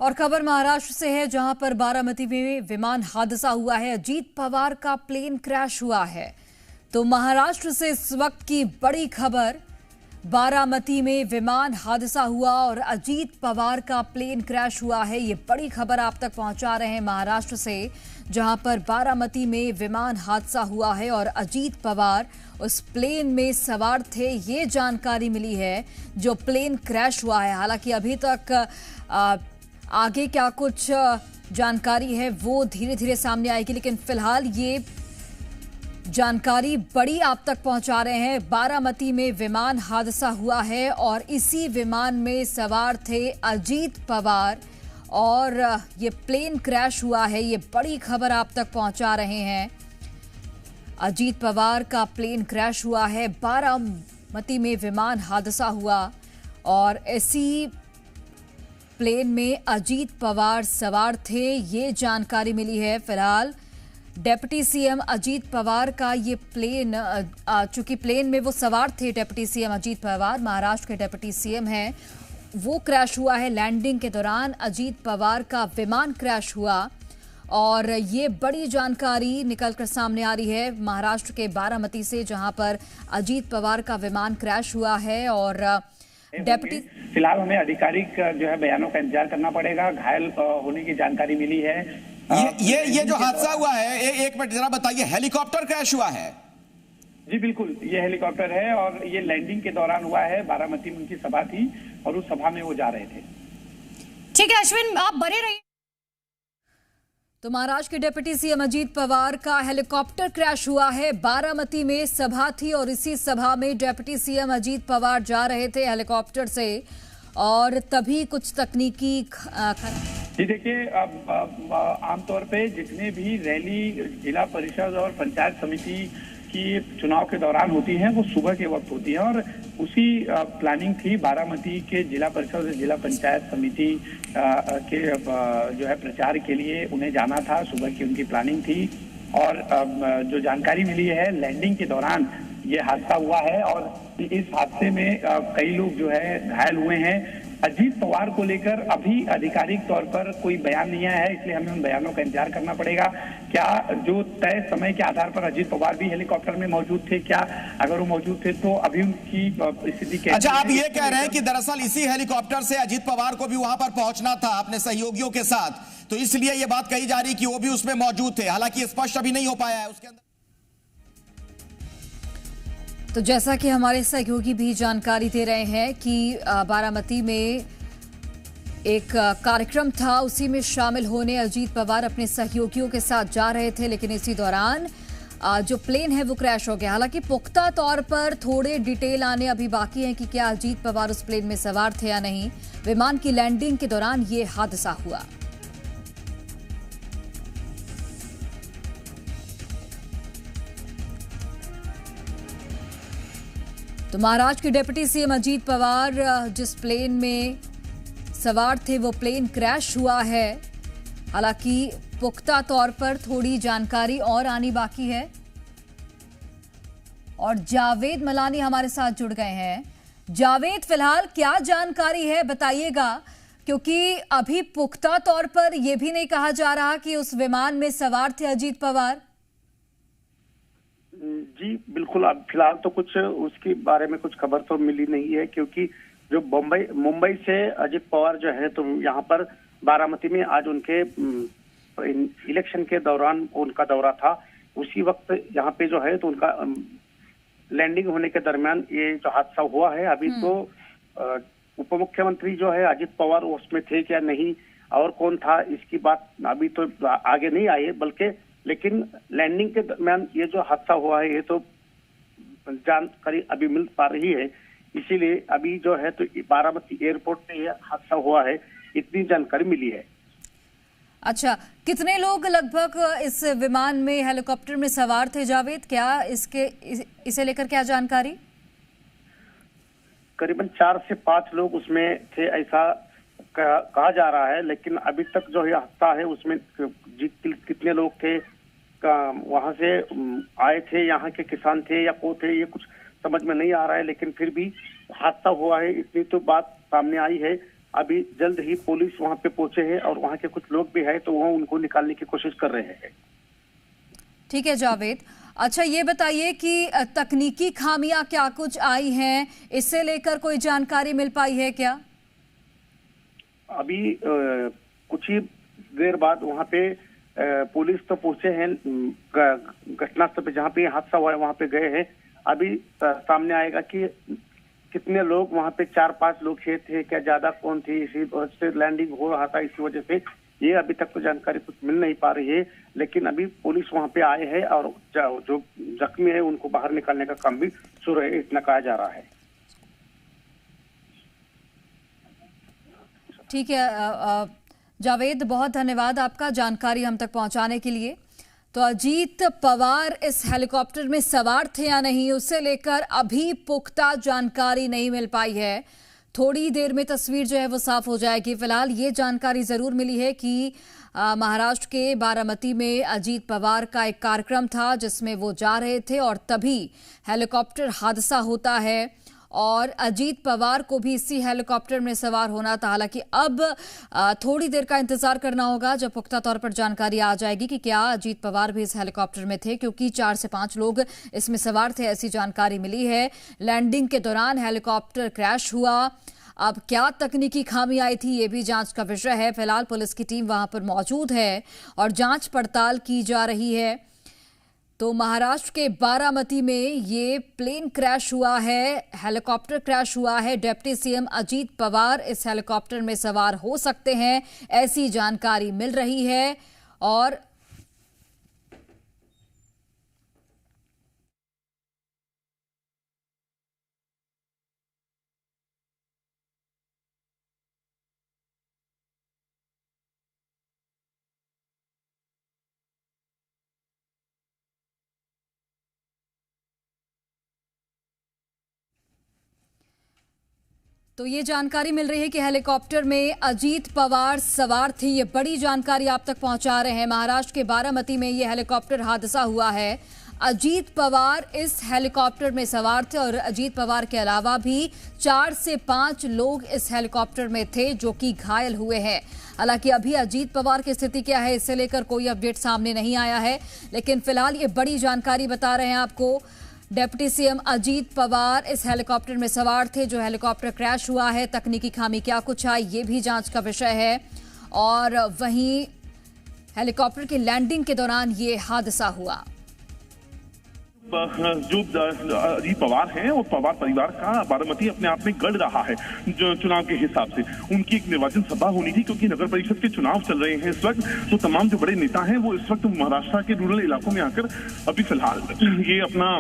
और खबर महाराष्ट्र से है, जहां पर बारामती में विमान हादसा हुआ है। अजीत पवार का प्लेन क्रैश हुआ है। तो महाराष्ट्र से इस वक्त की बड़ी खबर, बारामती में विमान हादसा हुआ और अजीत पवार का प्लेन क्रैश हुआ है। ये बड़ी खबर आप तक पहुंचा रहे हैं महाराष्ट्र से, जहां पर बारामती में विमान हादसा हुआ है और अजीत पवार उस प्लेन में सवार थे। ये जानकारी मिली है जो प्लेन क्रैश हुआ है। हालांकि अभी तक आगे क्या कुछ जानकारी है वो धीरे धीरे सामने आएगी, लेकिन फिलहाल ये जानकारी बड़ी आप तक पहुंचा रहे हैं। बारामती में विमान हादसा हुआ है और इसी विमान में सवार थे अजीत पवार और ये प्लेन क्रैश हुआ है। ये बड़ी खबर आप तक पहुंचा रहे हैं। अजीत पवार का प्लेन क्रैश हुआ है, बारामती में विमान हादसा हुआ और इसी प्लेन में अजीत पवार सवार थे। ये जानकारी मिली है। फिलहाल डिप्टी सीएम अजीत पवार का ये प्लेन, चूंकि प्लेन में वो सवार थे डिप्टी सीएम अजीत पवार, महाराष्ट्र के डिप्टी सीएम हैं, वो क्रैश हुआ है। लैंडिंग के दौरान अजीत पवार का विमान क्रैश हुआ और ये बड़ी जानकारी निकलकर सामने आ रही है महाराष्ट्र के बारामती से, जहां पर अजीत पवार का विमान क्रैश हुआ है। और डेप्यूटी, फिलहाल हमें आधिकारिक जो है बयानों का इंतजार करना पड़ेगा। घायल होने की जानकारी मिली है। ये जो हादसा हुआ है, एक मिनट जरा बताइए, हेलीकॉप्टर क्रैश हुआ है? जी बिल्कुल, ये हेलीकॉप्टर है और ये लैंडिंग के दौरान हुआ है। बारामती में उनकी सभा थी और उस सभा में वो जा रहे थे। ठीक है अश्विन, आप बने रहिए। तो महाराष्ट्र के डिप्टी सीएम अजीत पवार का हेलीकॉप्टर क्रैश हुआ है। बारामती में सभा थी और इसी सभा में डिप्टी सीएम अजीत पवार जा रहे थे हेलीकॉप्टर से और तभी कुछ तकनीकी जी देखिए, अब आमतौर पे जितने भी रैली जिला परिषद और पंचायत समिति की चुनाव के दौरान होती हैं वो सुबह के वक्त होती है और उसी प्लानिंग थी। बारामती के जिला परिषद और जिला पंचायत समिति के जो है प्रचार के लिए उन्हें जाना था। सुबह की उनकी प्लानिंग थी और जो जानकारी मिली है लैंडिंग के दौरान ये हादसा हुआ है और इस हादसे में कई लोग जो है घायल हुए हैं। अजीत पवार को लेकर अभी आधिकारिक तौर पर कोई बयान नहीं आया है, इसलिए हमें उन बयानों का इंतजार करना पड़ेगा। क्या जो तय समय के आधार पर अजीत पवार भी हेलीकॉप्टर में मौजूद थे, क्या अगर वो मौजूद थे तो अभी उनकी स्थिति कैसी? अच्छा, आप ये कह रहे हैं कि दरअसल इसी हेलीकॉप्टर से अजीत पवार को भी वहां पर पहुंचना था अपने सहयोगियों के साथ, तो इसलिए ये बात कही जा रही कि वो भी उसमें मौजूद थे। हालांकि स्पष्ट अभी नहीं हो पाया है उसके अंदर। तो जैसा कि हमारे सहयोगी भी जानकारी दे रहे हैं कि बारामती में एक कार्यक्रम था, उसी में शामिल होने अजीत पवार अपने सहयोगियों के साथ जा रहे थे, लेकिन इसी दौरान जो प्लेन है वो क्रैश हो गया। हालांकि पुख्ता तौर पर थोड़े डिटेल आने अभी बाकी हैं कि क्या अजीत पवार उस प्लेन में सवार थे या नहीं। विमान की लैंडिंग के दौरान ये हादसा हुआ। तो महाराष्ट्र के डिप्टी सीएम अजीत पवार जिस प्लेन में सवार थे वो प्लेन क्रैश हुआ है। हालांकि पुख्ता तौर पर थोड़ी जानकारी और आनी बाकी है और जावेद मलानी हमारे साथ जुड़ गए हैं। जावेद, फिलहाल क्या जानकारी है बताइएगा, क्योंकि अभी पुख्ता तौर पर यह भी नहीं कहा जा रहा कि उस विमान में सवार थे अजीत पवार। जी बिल्कुल, अब फिलहाल तो कुछ उसके बारे में कुछ खबर तो मिली नहीं है, क्योंकि जो मुंबई से अजीत पवार जो है तो यहाँ पर बारामती में आज उनके इलेक्शन के दौरान उनका दौरा था। उसी वक्त यहाँ पे जो है तो उनका लैंडिंग होने के दरमियान ये जो हादसा हुआ है। अभी तो उप मुख्यमंत्री जो है अजीत पवार उसमें थे क्या नहीं और कौन था, इसकी बात अभी तो आगे नहीं आई है, बल्कि लेकिन लैंडिंग के दरमियान ये जो हादसा हुआ है ये तो जानकारी अभी मिल पा रही है। इसीलिए अभी जो है तो बारामती एयरपोर्ट पे ये हादसा हुआ है, इतनी जानकारी मिली है। अच्छा, कितने लोग लगभग इस विमान में हेलीकॉप्टर में सवार थे जावेद? क्या इसे लेकर क्या जानकारी? करीबन 4 से 5 लोग उसमें थे ऐसा कहा जा रहा है, लेकिन अभी तक जो ये हादसा है उसमें कितने लोग थे, वहां से आए थे, यहाँ के किसान थे या को थे, ये कुछ समझ में नहीं आ रहा है। लेकिन फिर भी हादसा हुआ है इतनी तो बात सामने आई है। अभी जल्द ही पुलिस वहां पे पहुंचे हैं और वहां के कुछ लोग भी हैं, तो वो उनको निकालने की कोशिश कर रहे हैं। ठीक है जावेद, अच्छा ये बताइए कि तकनीकी खामियां क्या कुछ आई हैं, इससे लेकर कोई जानकारी मिल पाई है क्या? अभी कुछ ही देर बाद वहां पे पुलिस तो पहुंचे हैं घटनास्थल पे, जहाँ पे हादसा हुआ है वहां पे गए हैं। अभी सामने आएगा कि कितने लोग वहां पे, 4-5 लोग थे क्या, ज्यादा कौन थी, इसी वजह से लैंडिंग हो रहा था, इसी वजह से ये अभी तक तो जानकारी कुछ मिल नहीं पा रही है। लेकिन अभी पुलिस वहां पे आए हैं और जो जख्मी है उनको बाहर निकालने का काम भी शुरू है, इतना कहा जा रहा है। ठीक है जावेद, बहुत धन्यवाद आपका जानकारी हम तक पहुंचाने के लिए। तो अजीत पवार इस हेलीकॉप्टर में सवार थे या नहीं, उससे लेकर अभी पुख्ता जानकारी नहीं मिल पाई है। थोड़ी देर में तस्वीर जो है वो साफ हो जाएगी। फिलहाल ये जानकारी जरूर मिली है कि महाराष्ट्र के बारामती में अजीत पवार का एक कार्यक्रम था जिसमें वो जा रहे थे और तभी हेलीकॉप्टर हादसा होता है और अजीत पवार को भी इसी हेलीकॉप्टर में सवार होना था। हालांकि अब थोड़ी देर का इंतजार करना होगा जब पुख्ता तौर पर जानकारी आ जाएगी कि क्या अजीत पवार भी इस हेलीकॉप्टर में थे, क्योंकि 4 से 5 लोग इसमें सवार थे, ऐसी जानकारी मिली है। लैंडिंग के दौरान हेलीकॉप्टर क्रैश हुआ। अब क्या तकनीकी खामी आई थी ये भी जांच का विषय है। फिलहाल पुलिस की टीम वहां पर मौजूद है और जांच पड़ताल की जा रही है। तो महाराष्ट्र के बारामती में ये प्लेन क्रैश हुआ है, हेलीकॉप्टर क्रैश हुआ है। डिप्टी सीएम अजीत पवार इस हेलीकॉप्टर में सवार हो सकते हैं, ऐसी जानकारी मिल रही है। और तो ये जानकारी मिल रही है कि हेलीकॉप्टर में अजीत पवार सवार थी। ये बड़ी जानकारी आप तक पहुंचा रहे हैं। महाराष्ट्र के बारामती में ये हेलीकॉप्टर हादसा हुआ है। अजीत पवार इस हेलीकॉप्टर में सवार थे और अजीत पवार के अलावा भी 4 से 5 लोग इस हेलीकॉप्टर में थे जो कि घायल हुए हैं। हालांकि अभी अजीत पवार की स्थिति क्या है इससे लेकर कोई अपडेट सामने नहीं आया है, लेकिन फिलहाल ये बड़ी जानकारी बता रहे हैं आपको। डिप्टी सीएम अजीत पवार इस हेलीकॉप्टर में सवार थे। जो हेलीकॉप्टर क्रैश हुआ है, तकनीकी खामी क्या कुछ आई ये भी जांच का विषय है। और वहीं हेलीकॉप्टर की लैंडिंग के दौरान ये हादसा हुआ। जो अजीत पवार हैं और पवार परिवार का बारामती अपने आप में गढ़ रहा है जो चुनाव के हिसाब से। उनकी एक निर्वाचन सभा होनी थी क्योंकि नगर परिषद के चुनाव चल रहे हैं इस वक्त। तो तमाम जो बड़े नेता हैं वो इस वक्त महाराष्ट्र के रूरल इलाकों में आकर अभी फिलहाल ये अपना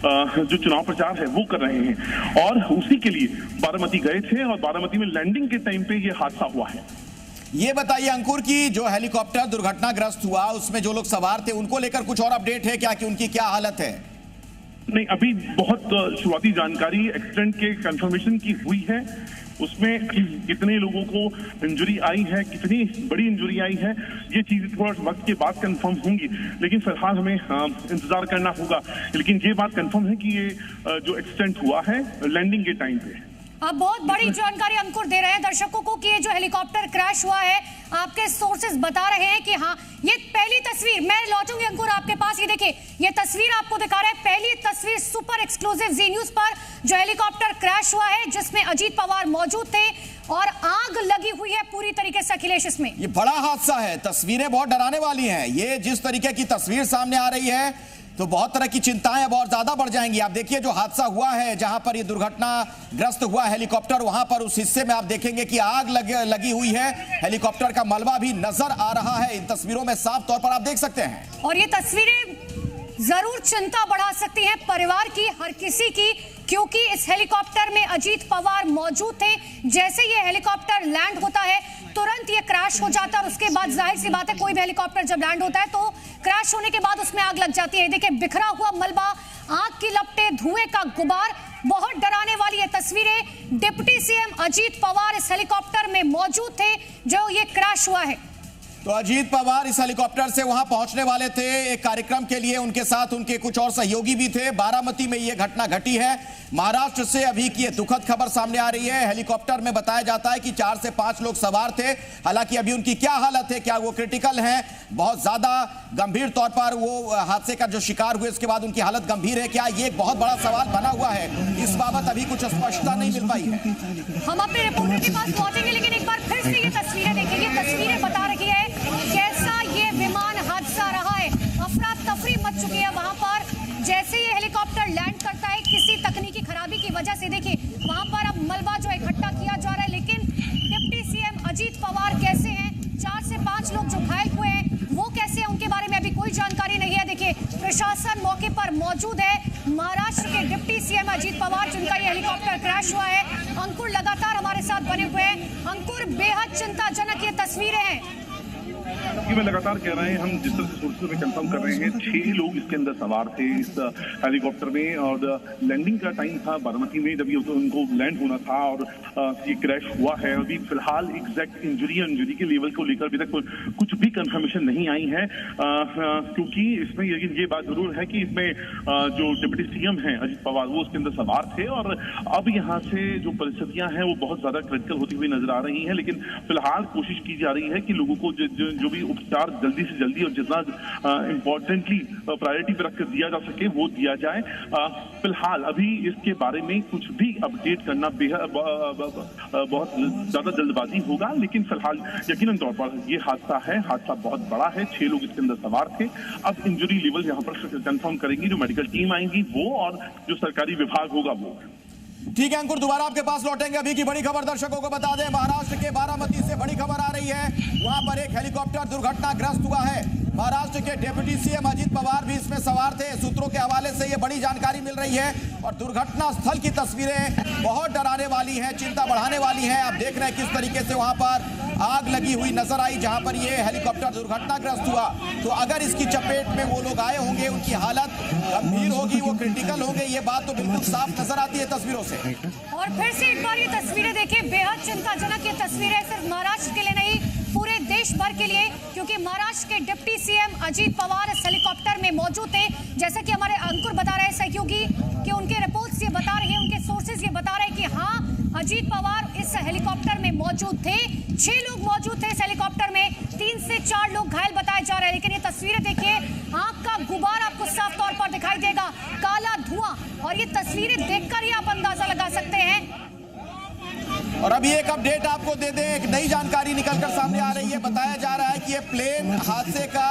जो चुनाव प्रचार है वो कर रहे हैं और उसी के लिए बारामती गए थे और बारामती में लैंडिंग के टाइम पे ये हादसा हुआ है। ये बताइए अंकुर की जो हेलीकॉप्टर दुर्घटनाग्रस्त हुआ उसमें जो लोग सवार थे उनको लेकर कुछ और अपडेट है क्या, कि उनकी क्या हालत है? नहीं, अभी बहुत शुरुआती जानकारी एक्सीडेंट के कंफर्मेशन की हुई है। उसमें कितने लोगों को इंजरी आई है, कितनी बड़ी इंजरी आई है, ये चीजें थोड़ा वक्त के बाद कंफर्म होंगी, लेकिन फिलहाल हमें इंतजार करना होगा। लेकिन ये बात कंफर्म है कि ये जो एक्सीडेंट हुआ है लैंडिंग के टाइम पे। आप बहुत बड़ी जानकारी अंकुर दे रहे हैं दर्शकों को कि ये जो हेलीकॉप्टर क्रैश हुआ है, आपके सोर्सेज बता रहे हैं कि हाँ, ये पहली तस्वीर, मैं लौटूंगी अंकुर आपके पास। ये देखिए, ये तस्वीर आपको दिखा रहे हैं, पहली तस्वीर सुपर एक्सक्लूसिव जी न्यूज पर, जो हेलीकॉप्टर क्रैश हुआ है जिसमें अजीत पवार मौजूद थे और आग लगी हुई है पूरी तरीके से। अखिलेश, इसमें ये बड़ा हादसा है, तस्वीरें बहुत डराने वाली हैं। ये जिस तरीके की तस्वीर सामने आ रही है तो बहुत तरह की चिंताएं अब और ज्यादा बढ़ जाएंगी। आप देखिए जो हादसा हुआ है, जहां पर ये दुर्घटनाग्रस्त हुआ हेलीकॉप्टर, वहां पर उस हिस्से में आप देखेंगे कि आग लगी हुई है। हेलीकॉप्टर का मलबा भी नजर आ रहा है, इन तस्वीरों में साफ तौर पर आप देख सकते हैं। और ये तस्वीरें जरूर चिंता बढ़ा सकती हैं परिवार की, हर किसी की, क्योंकि इस हेलीकॉप्टर में अजीत पवार मौजूद थे। जैसे ये हेलीकॉप्टर लैंड होता है तुरंत ये क्रैश हो जाता है और उसके बाद जाहिर सी बात है कोई भी हेलीकॉप्टर जब लैंड होता है तो क्रैश होने के बाद उसमें आग लग जाती है। देखिए, बिखरा हुआ मलबा, आग की लपटें, धुएं का गुबार, बहुत डराने वाली ये तस्वीरें। डिप्टी सीएम अजीत पवार इस हेलीकॉप्टर में मौजूद थे जो ये क्रैश हुआ है। तो अजीत पवार इस हेलीकॉप्टर से वहां पहुंचने वाले थे एक कार्यक्रम के लिए, उनके साथ उनके कुछ और सहयोगी भी थे। बारामती में यह घटना घटी है। महाराष्ट्र से अभी की यह दुखद खबर सामने आ रही है। हेलीकॉप्टर में बताया जाता है कि 4 से 5 लोग सवार थे। हालांकि अभी उनकी क्या हालत है, क्या वो क्रिटिकल हैं, बहुत ज्यादा गंभीर तौर पर वो हादसे का जो शिकार हुए उसके बाद उनकी हालत गंभीर है क्या, ये एक बहुत बड़ा सवाल बना हुआ है। इस बाबत अभी कुछ स्पष्टता नहीं मिल पाई है। हम अपने रिपोर्टर के पास पहुंचेंगे, लेकिन एक बार फिर से ये तस्वीरें देखिए। ये तस्वीरें बता रही है कैसा ये विमान हादसा रहा है। अफरा तफरी मच चुकी है वहां पर। जैसे ये हेलीकॉप्टर लैंड करता है किसी तकनीकी खराबी की वजह से, देखिए वहां पर अब मलबा जो इकट्ठा किया जा रहा है। लेकिन डिप्टी सीएम अजीत पवार कैसे हैं, 4 से 5 लोग जो घायल हुए हैं वो कैसे हैं, उनके बारे में अभी कोई जानकारी नहीं है। देखिए प्रशासन मौके पर मौजूद है। महाराष्ट्र के डिप्टी सीएम अजीत पवार, जिनका ये हेलीकॉप्टर क्रैश हुआ है, अंकुर लगातार हमारे साथ बने हुए हैं। अंकुर, बेहद चिंताजनक ये तस्वीरें हैं। कि मैं लगातार कह रहे हैं, हम जिस तरह से सोर्सेज में कंफर्म कर रहे हैं, 6 लोग इसके अंदर सवार थे इस हेलीकॉप्टर में। और लैंडिंग का टाइम था बारामती में, जब ये उनको लैंड होना था और ये क्रैश हुआ है। अभी फिलहाल एग्जैक्ट इंजरी के लेवल को लेकर अभी तक कुछ भी कंफर्मेशन नहीं आई है, क्योंकि इसमें ये बात जरूर है कि इसमें जो डिप्टी सीएम हैं अजीत पवार, वो उसके अंदर सवार थे। और अब यहाँ से जो परिस्थितियां हैं वो बहुत ज्यादा क्रिटिकल होती हुई नजर आ रही हैं। लेकिन फिलहाल कोशिश की जा रही है कि लोगों को जो भी उपचार जल्दी से जल्दी और जितना इम्पोर्टेंटली प्रायोरिटी पर रखकर दिया जा सके वो दिया जाए। फिलहाल अभी इसके बारे में कुछ भी अपडेट करना बहुत ज्यादा जल्दबाजी होगा। लेकिन फिलहाल यकीनन तौर पर ये हादसा बहुत बड़ा है। 6 लोग इसके अंदर सवार थे। अब इंजरी लेवल यहाँ पर कंफर्म करेंगी जो मेडिकल टीम आएंगी वो, और जो सरकारी विभाग होगा वो। ठीक है अंकुर, दोबारा आपके पास लौटेंगे। अभी की बड़ी खबर दर्शकों को बता दें, महाराष्ट्र के बारामती से बड़ी खबर आ रही है। वहां पर एक हेलीकॉप्टर दुर्घटनाग्रस्त हुआ है। महाराष्ट्र के डिप्टी सीएम अजीत पवार भी इसमें सवार थे। सूत्रों के हवाले से ये बड़ी जानकारी मिल रही है और दुर्घटना स्थल की तस्वीरें बहुत डराने वाली हैं, चिंता बढ़ाने वाली हैं। आप देख रहे हैं किस तरीके से वहां पर आग लगी हुई नजर आई जहां पर ये हेलीकॉप्टर दुर्घटनाग्रस्त हुआ। तो अगर इसकी चपेट में वो लोग आए होंगे, उनकी हालत गंभीर होगी, वो क्रिटिकल होंगे, ये बात तो बिल्कुल साफ नजर आती है तस्वीरों से। और फिर से एक बार ये तस्वीरें देखिए, बेहद चिंताजनक ये तस्वीरें सिर्फ महाराष्ट्र के लिए नहीं, पूरे देश भर के लिए, क्योंकि महाराष्ट्र के डिप्टी सीएम अजीत पवार इस हेलीकॉप्टर में मौजूद थे। जैसा कि हमारे अंकुर बता रहे हैं सहयोगी कि उनके रिपोर्ट्स ये बता रहे हैं, उनके सोर्सेज ये बता रहे हैं कि हाँ, अजीत पवार इस हेलीकॉप्टर में मौजूद थे। 6 लोग मौजूद थे इस हेलीकॉप्टर में, 3 से 4 लोग घायल बताए जा रहे हैं। लेकिन ये तस्वीरें देखिए, आग का गुबार आपको साफ तौर पर दिखाई देगा, काला धुआं, और ये तस्वीरें देखकर ही आप अंदाजा लगा सकते हैं। और अभी एक अपडेट आपको दे दें, एक नई जानकारी निकलकर सामने आ रही है। बताया जा रहा है कि ये प्लेन हादसे का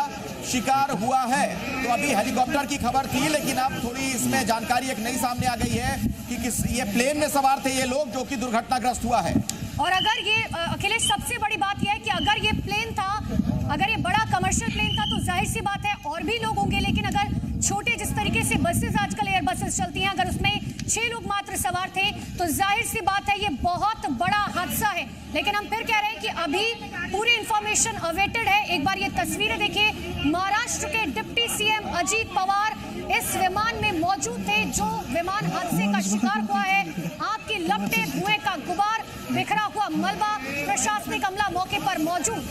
शिकार हुआ है। तो अभी हेलीकॉप्टर की खबर थी, लेकिन अब थोड़ी इसमें जानकारी एक नई सामने आ गई है कि ये प्लेन में सवार थे ये लोग, जो कि दुर्घटनाग्रस्त हुआ है। और अगर ये अखिलेश, सबसे बड़ी बात यह है कि अगर ये प्लेन था, अगर ये बड़ा कमर्शियल प्लेन था, तो जाहिर सी बात है और भी लोग होंगे। लेकिन अगर छोटे जिस तरीके से बसेस आजकल एयर बसेस चलती हैं, अगर उसमें 6 लोग मात्र सवार थे, तो जाहिर सी बात है ये बहुत बड़ा हादसा है। लेकिन हम फिर कह रहे हैं कि अभी पूरी इंफॉर्मेशन अवेटेड है। एक बार ये तस्वीरें देखिए, महाराष्ट्र के डिप्टी सीएम अजीत पवार इस विमान में मौजूद थे जो विमान हादसे का शिकार हुआ है। आग की लपटें, धुएं का गुबार, बिखरा हुआ मलबा, प्रशासनिक अमला मौके पर मौजूद।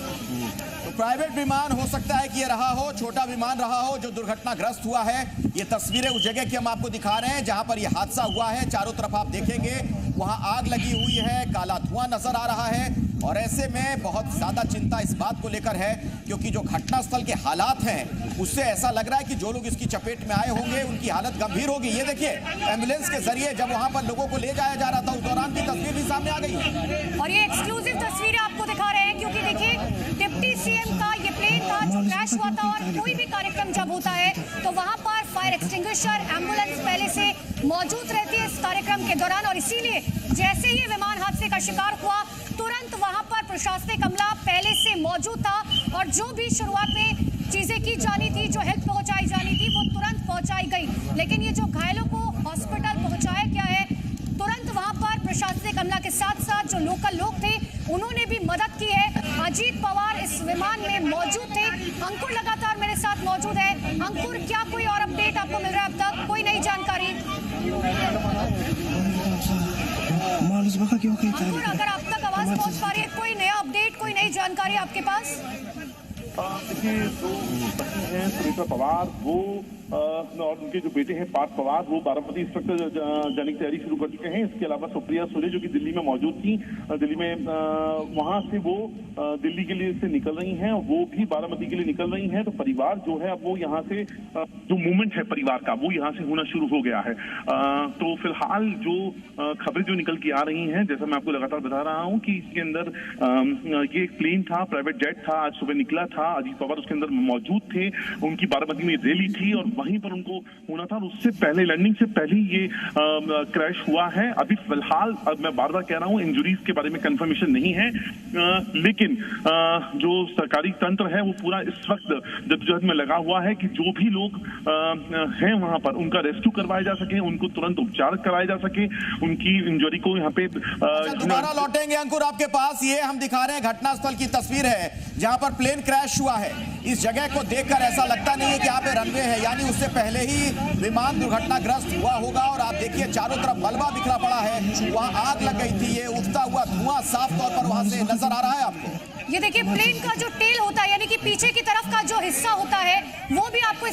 तो प्राइवेट विमान हो सकता है कि ये रहा हो, छोटा विमान रहा हो जो दुर्घटनाग्रस्त हुआ है। ये तस्वीरें उस जगह की हम आपको दिखा रहे हैं जहां पर यह हादसा हुआ है। चारों तरफ आप देखेंगे वहां आग लगी हुई है, काला धुआं नजर आ रहा है। और ऐसे में बहुत ज्यादा चिंता इस बात को लेकर है, क्योंकि जो घटनास्थल के हालात हैं उससे ऐसा लग रहा है कि जो लोग इसकी चपेट में आए होंगे उनकी हालत गंभीर होगी। ये देखिए, एम्बुलेंस के जरिए जब वहां पर लोगों को ले जाया जा रहा था, उस दौरान की तस्वीर भी सामने आ गई है। और ये एक्सक्लूसिव तस्वीरें आपको दिखा रहे हैं, क्योंकि देखिए डिप्टी सीएम का ये प्लेन था जो क्रैश हुआ था। और कोई भी कार्यक्रम जब होता है तो वहां पर फायर एक्सटिंग्विशर, एम्बुलेंस पहले से मौजूद रहती है इस कार्यक्रम के दौरान। और इसीलिए जैसे ही विमान हादसे का शिकार हुआ, तुरंत वहां पर प्रशासनिक अमला पहले से मौजूद था। और जो भी शुरुआत में चीजें की जानी थी, जो हेल्प पहुंचाई जानी थी, वो तुरंत पहुंचाई गई। लेकिन ये जो घायलों को हॉस्पिटल पहुंचाया गया है, तुरंत वहां पर प्रशासनिक अमला के साथ साथ जो लोकल लोग थे उन्होंने भी मदद की है। अजीत पवार इस विमान में मौजूद थे। अंकुर लगातार मेरे साथ मौजूद है। अंकुर, क्या कोई और अपडेट आपको मिल रहा है अब तक, कोई नई जानकारी? अंकुर, अगर आप तक आवाज पहुंच पा रही है, कोई नया अपडेट, कोई नई जानकारी आपके पास? देखिए जो पत्नी हैं सुनीता पवार वो और उनके जो बेटे हैं पार्थ पवार वो बारामती इस वक्त जाने की तैयारी शुरू कर चुके हैं। इसके अलावा सुप्रिया सुले जो कि दिल्ली में मौजूद थी, दिल्ली में वहां से वो दिल्ली के लिए से निकल रही हैं, वो भी बारामती के लिए निकल रही हैं। तो परिवार जो है अब वो यहाँ से जो मूवमेंट है परिवार का वो यहाँ से होना शुरू हो गया है। तो फिलहाल जो खबरें जो निकल के आ रही हैं, जैसा मैं आपको लगातार बता रहा हूँ कि इसके अंदर ये एक प्लेन था, प्राइवेट जेट था, आज सुबह निकला था। अजीत पवार उसके अंदर मौजूद थे, उनकी बारामती में रैली थी और वहीं पर उनको होना था। और उससे पहले लैंडिंग से पहले ये क्रैश हुआ है। अभी फिलहाल मैं बार बार कह रहा हूँ इंजुरीज के बारे में कंफर्मेशन नहीं है, लेकिन जो सरकारी तंत्र है वो पूरा इस वक्त जद्दोजहद में लगा हुआ है कि जो भी लोग हैं वहां पर उनका रेस्क्यू करवाया जा सके, उनको तुरंत उपचार कराया जा सके, उनकी इंजरी को यहाँ पे दोबारा लौटेंगे अंकुर आपके पास। ये हम दिखा रहे हैं घटनास्थल की तस्वीर है जहां पर प्लेन क्रैश हुआ है। इस जगह को देखकर ऐसा लगता नहीं है कि यहाँ पे रनवे है, यानी उससे पहले ही विमान दुर्घटनाग्रस्त हुआ होगा। और आप देखिए चारों तरफ मलबा बिखरा पड़ा है, वहां आग लग गई थी। ये उठता हुआ धुआं साफ तौर पर वहां से नजर आ रहा है आपको। ये देखिए प्लेन का जो टेल होता है, यानी कि पीछे की तरफ का जो हिस्सा होता है वो भी आपको